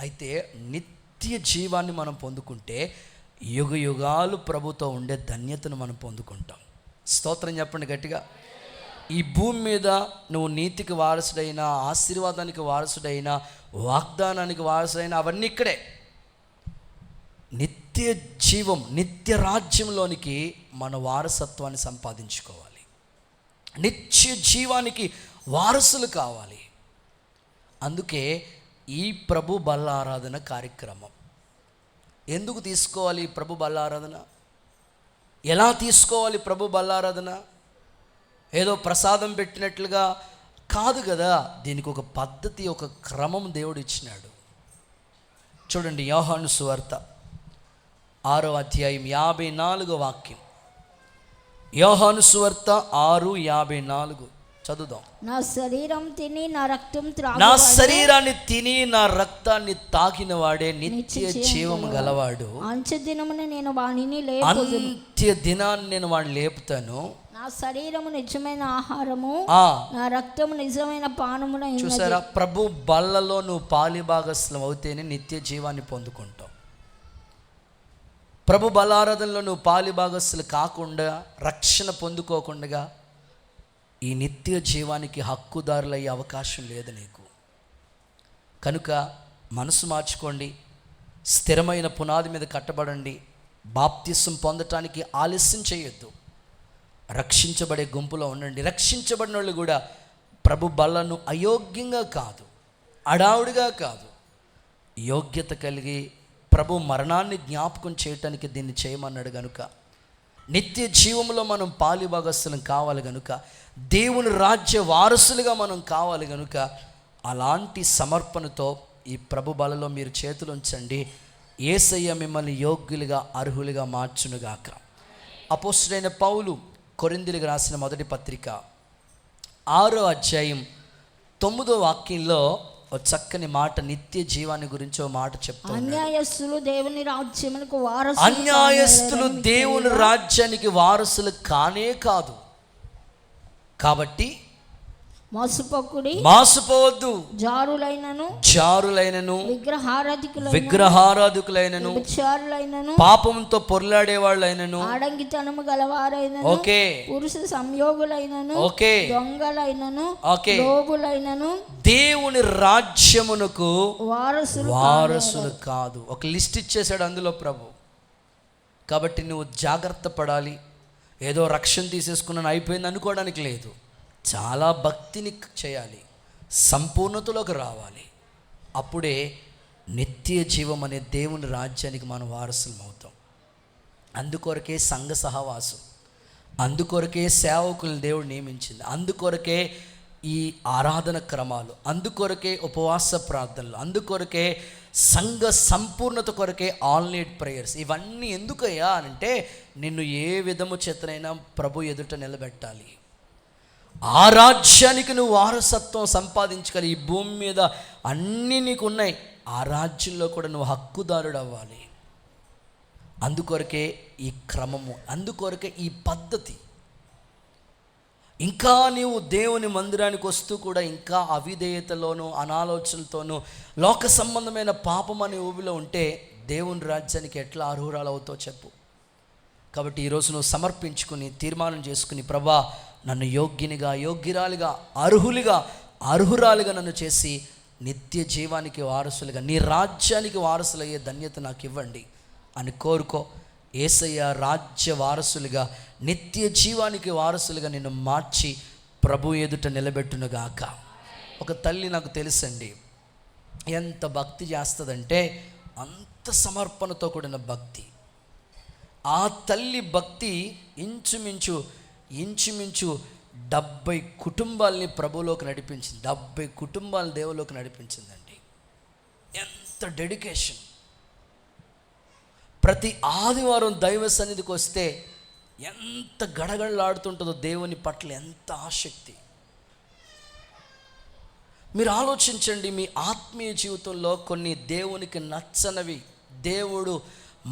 అయితే నిత్య జీవాన్ని మనం పొందుకుంటే యుగ యుగాలు ప్రభుతో ఉండే ధన్యతను మనం పొందుకుంటాం. స్తోత్రం చెప్పండి గట్టిగా. ఈ భూమి మీద నువ్వు నీతికి వారసుడైనా, ఆశీర్వాదానికి వారసుడైనా, వాగ్దానానికి వారసుడైనా అవన్నీ ఇక్కడే. నిత్య జీవం, నిత్య రాజ్యంలోనికి మన వారసత్వాన్ని సంపాదించుకోవాలి. నిత్య జీవానికి వారసులు కావాలి. అందుకే ఈ ప్రభు బల్ల ఆరాధన కార్యక్రమం. ఎందుకు తీసుకోవాలి ఈ ప్రభు బల్ల ఆరాధన? ఎలా తీసుకోవాలి ప్రభు బల్ల ఆరాధన? ఏదో ప్రసాదం పెట్టినట్లుగా కాదు కదా. దీనికి ఒక పద్ధతి, ఒక క్రమం దేవుడు ఇచ్చినాడు. చూడండి, యోహాను సువార్త 6వ అధ్యాయం 54వ వాక్యం. యోహాను సువార్త 6:54 చదువుదాం. నా శరీరం తిని నా రక్తం నా శరీరాన్ని తిని నా రక్తాన్ని తాకిన వాడే నిత్య జీవం గలవాడు. అంత్య దినమున నేను వానిని అంత్య దినాన్ని నేను వాడిని లేపుతాను. నా శరీరము నిజమైన ఆహారము, నా రక్తము నిజమైన పానమున. చూసారా, ప్రభు బల్లలో నువ్వు పాలిభాగస్లం అవుతేనే నిత్య జీవాన్ని పొందుకుంటావు. ప్రభు బలారాధనలో నువ్వు పాలిభాగస్సులు కాకుండా, రక్షణ పొందుకోకుండా ఈ నిత్య జీవానికి హక్కుదారులయ్యే అవకాశం లేదు నీకు. కనుక మనసు మార్చుకోండి, స్థిరమైన పునాది మీద కట్టబడండి. బాప్తిసం పొందటానికి ఆలస్యం చేయొద్దు. రక్షించబడే గుంపులో ఉండండి. రక్షించబడిన వాళ్ళు కూడా ప్రభు బలను అయోగ్యంగా కాదు, అడావుడిగా కాదు, యోగ్యత కలిగి ప్రభు మరణాన్ని జ్ఞాపకం చేయటానికి దీన్ని చేయమన్నాడు. కనుక నిత్య జీవంలో మనం పాలిభాగస్తులం కావాలి. కనుక దేవుని రాజ్య వారసులుగా మనం కావాలి. కనుక అలాంటి సమర్పణతో ఈ ప్రభు బలలో మీరు చేతులు ఉంచండి. యేసయ్య మిమ్మల్ని యోగ్యులుగా, అర్హులుగా మార్చునుగాక. అపోస్తలుడైన పౌలు కొరింథీయులకు రాసిన మొదటి పత్రిక 6వ అధ్యాయం 9వ వాక్యంలో ఒక చక్కని మాట, నిత్య జీవాన్ని గురించి ఒక మాట చెప్తాను. అన్యాయస్తులు దేవుని రాజ్యానికి వారసులు, అన్యాయస్తులు దేవుని రాజ్యానికి వారసులు కానే కాదు. కాబట్టి మోసపోవద్దు. జారులైనను విగ్రహారాధికులైనను పాపంతో పొర్లాడే వాళ్ళైనను ఆడంగితనము గలవారైనను ఓకే పురుష సంయోగులైనను ఓకే దొంగలైనను ఓకే లోబులైనను దేవుని రాజ్యమునకు వారసులు కాదు. ఒక లిస్ట్ ఇచ్చేశాడు అందులో ప్రభు. కాబట్టి నువ్వు జాగ్రత్త పడాలి. ఏదో రక్షణ తీసేసుకున్నాను అయిపోయింది అనుకోవడానికి లేదు. చాలా భక్తిని చేయాలి, సంపూర్ణతలోకి రావాలి. అప్పుడే నిత్య జీవం అనే దేవుని రాజ్యానికి మనం వారసులం అవుతాం. అందుకొరకే సంఘ సహవాసం, అందుకొరకే సేవకులను దేవుడు నియమించింది, అందుకొరకే ఈ ఆరాధన క్రమాలు, అందుకొరకే ఉపవాస ప్రార్థనలు, అందుకొరకే సంఘ సంపూర్ణత కొరకే ఆల్ నైట్ ప్రేయర్స్. ఇవన్నీ ఎందుకయ్యా అంటే నిన్ను ఏ విధము చేతనైనా ప్రభు ఎదుట నిలబెట్టాలి. ఆ రాజ్యానికి నువ్వు వారసత్వం సంపాదించగలి. ఈ భూమి మీద అన్నీ నీకు ఉన్నాయి, ఆ రాజ్యంలో కూడా నువ్వు హక్కుదారుడు అవ్వాలి. అందుకొరకే ఈ క్రమము, అందుకొరకే ఈ పద్ధతి. ఇంకా నీవు దేవుని మందిరానికి వస్తూ కూడా ఇంకా అవిధేయతలోనూ అనాలోచనలతోనూ లోక సంబంధమైన పాపం అనే ఊబిలో ఉంటే దేవుని రాజ్యానికి ఎట్లా అర్హురాలు అవుతావు చెప్పు. కాబట్టి ఈరోజు నువ్వు సమర్పించుకుని తీర్మానం చేసుకుని, ప్రభా నన్ను యోగ్యునిగా, యోగ్యురాలిగా, అర్హురాలిగా నన్ను చేసి నిత్య జీవానికి వారసులుగా, నీ రాజ్యానికి వారసులయ్యే ధన్యత నాకు ఇవ్వండి అని కోరుకో. యేసయ్య రాజ్య వారసులుగా, నిత్య జీవానికి వారసులుగా నిన్ను మార్చి ప్రభు ఎదుట నిలబెట్టునుగాక. ఒక తల్లి నాకు తెలుసండి, ఎంత భక్తి చేస్తుందంటే అంత సమర్పణతో కూడిన భక్తి. ఆ తల్లి భక్తి ఇంచుమించు 70 కుటుంబాలని ప్రభులోకి నడిపించింది. 70 కుటుంబాలు దేవులోకి నడిపించిందండి. ఎంత డెడికేషన్! ప్రతి ఆదివారం దైవ సన్నిధికి వస్తే ఎంత గడగడలాడుతుంటుందో దేవుని పట్ల, ఎంత ఆసక్తి. మీరు ఆలోచించండి, మీ ఆత్మీయ జీవితంలో కొన్ని దేవునికి నచ్చనివి, దేవుడు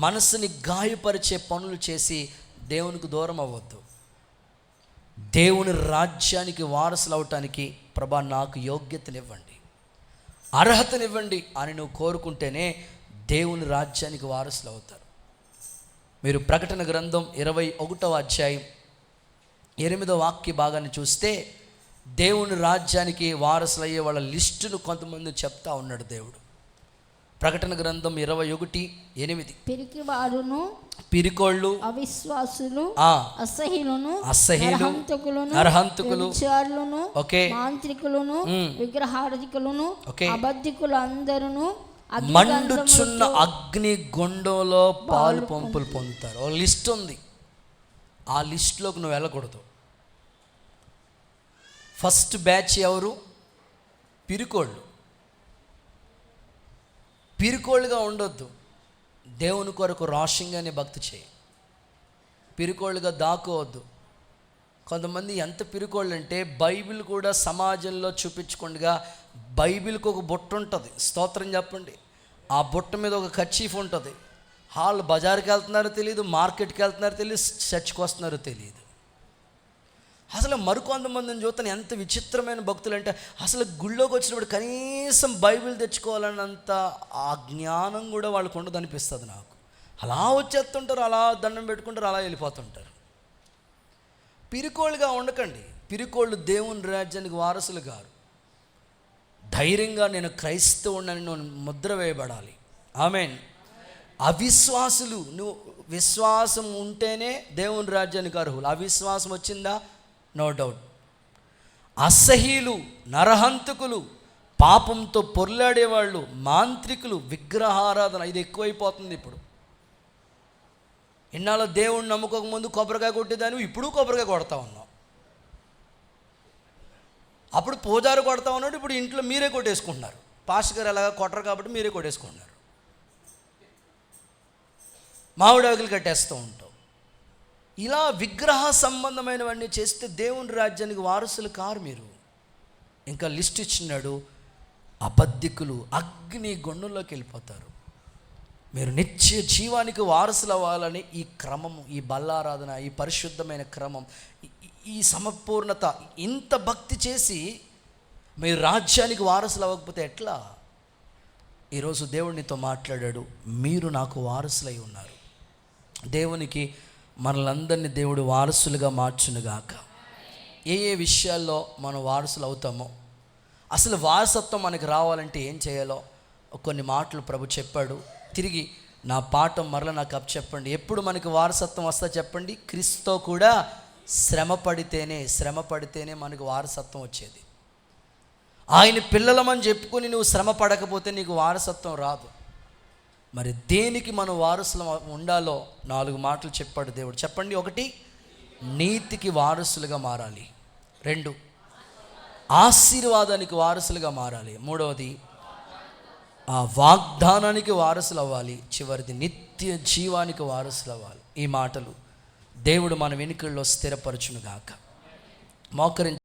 మనసుని గాయపరిచే పనులు చేసి దేవునికి దూరం అవ్వద్దు. దేవుని రాజ్యానికి వారసులు అవటానికి ప్రభా నాకు యోగ్యతనివ్వండి, అర్హతనివ్వండి అని నువ్వు కోరుకుంటేనే దేవుని రాజ్యానికి వారసులు అవుతారు. మీరు ప్రకటన గ్రంథం 21వ అధ్యాయం 8వ వాక్య భాగాన్ని చూస్తే దేవుని రాజ్యానికి వారసులయ్యే వాళ్ళ లిస్టును కొంతమంది చెప్తా ఉన్నాడు దేవుడు. ప్రకటన గ్రంథం 21:8. పిరికివారును, పిరికోళ్ళు, అవిశ్వాసులు, అసహ్యులను, నరహంతకులు, వ్యభిచారులను, మాంత్రికులను, విగ్రహారాధికులను, అబద్ధికులు అందరూ మండుచున్న అగ్ని గుండంలో పాలు పంపులు పొందుతారు. ఒక లిస్ట్ ఉంది, ఆ లిస్టులోకి నువ్వు వెళ్ళకూడదు. ఫస్ట్ బ్యాచ్ ఎవరు? పిరికోళ్ళు. పిరికోళ్ళుగా ఉండొద్దు, దేవుని కొరకు రోషంగానే భక్తి చేయి. పిరికోళ్ళుగా దాక్కోవద్దు. కొంతమంది ఎంత పిరికోళ్ళు అంటే బైబిల్ కూడా సమాజంలో చూపించకుండా బైబిల్కి ఒక బుట్ట ఉంటుంది, స్తోత్రం చెప్పండి, ఆ బుట్ట మీద ఒక కర్చీఫ్ ఉంటుంది. వాళ్ళు బజార్కి వెళ్తున్నారో తెలియదు, మార్కెట్కి వెళ్తున్నారో తెలియదు, చర్చ్కి వస్తున్నారో తెలియదు. అసలు మరికొంతమందిని చూస్తాను ఎంత విచిత్రమైన భక్తులు అంటే అసలు గుళ్ళోకి వచ్చినప్పుడు కనీసం బైబిల్ తెచ్చుకోవాలన్నంత ఆ జ్ఞానం కూడా వాళ్ళకు ఉండదు అనిపిస్తుంది నాకు. అలా వచ్చేస్తుంటారు, అలా దండం పెట్టుకుంటారు, అలా వెళ్ళిపోతుంటారు. పిరికోళ్ళుగా ఉండకండి. పిరికోళ్ళు దేవుని రాజ్యానికి వారసులు గారు. ధైర్యంగా నేను క్రైస్తవుడిని నువ్వు ముద్ర వేయబడాలి. ఆమేన్. అవిశ్వాసులు, నువ్వు విశ్వాసం ఉంటేనే దేవుని రాజ్యానికి అర్హులు. అవిశ్వాసం వచ్చిందా, నో డౌట్. అసహ్యులు, నరహంతకులు, పాపంతో పొర్లాడేవాళ్ళు, మాంత్రికులు, విగ్రహారాధన, ఇది ఎక్కువైపోతుంది ఇప్పుడు. ఇన్నాళ్ళు దేవుణ్ణి నమ్ముకోక ముందు కొబ్బరికాయ కొట్టేదాన్ని, ఇప్పుడు కొబ్బరికాయ కొడతా ఉన్నావు. అప్పుడు పూజారు కొడతా ఉన్నాడు, ఇప్పుడు ఇంట్లో మీరే కొట్టేసుకుంటున్నారు. పాస్టర్ గారు ఎలాగా కొట్టరు కాబట్టి మీరే కొట్టేసుకుంటున్నారు. మామిడాకులు కట్టేస్తూ ఉంటావు. ఇలా విగ్రహ సంబంధమైనవన్నీ చేస్తే దేవుని రాజ్యానికి వారసులు కారు మీరు. ఇంకా లిస్ట్ ఇచ్చినాడు, అబద్ధికులు అగ్ని గుండంలోకి వెళ్ళిపోతారు. మీరు నిత్య జీవానికి వారసులు అవ్వాలని ఈ క్రమము, ఈ బల్లారాధన, ఈ పరిశుద్ధమైన క్రమం, ఈ సమపూర్ణత, ఇంత భక్తి చేసి మీరు రాజ్యానికి వారసులు అవ్వకపోతే ఎట్లా? ఈరోజు దేవుడినితో మాట్లాడాడు, మీరు నాకు వారసులై ఉన్నారు. దేవునికి మనలందరినీ దేవుడు వారసులుగా మార్చునుగాక. ఏ ఏ విషయాల్లో మనం వారసులు అవుతామో, అసలు వారసత్వం మనకు రావాలంటే ఏం చేయాలో కొన్ని మాటలు ప్రభు చెప్పాడు. తిరిగి నా పాఠం మరలా నాకు చెప్పండి. ఎప్పుడు మనకి వారసత్వం వస్తా చెప్పండి? క్రీస్తుతో కూడా శ్రమ పడితేనే మనకు వారసత్వం వచ్చేది. ఆయన పిల్లలమని చెప్పుకొని నువ్వు శ్రమ పడకపోతే నీకు వారసత్వం రాదు. మరి దేనికి మనం వారసులు ఉండాలో 4 మాటలు చెప్పాడు దేవుడు. చెప్పండి. 1, నీతికి వారసులుగా మారాలి. 2, ఆశీర్వాదానికి వారసులుగా మారాలి. 3వది, ఆ వాగ్దానానికి వారసులు అవ్వాలి. చివరిది, నిత్య జీవానికి వారసులు అవ్వాలి. ఈ మాటలు దేవుడు మన వెనుకల్లో స్థిరపరచునుగాక. మోకరించి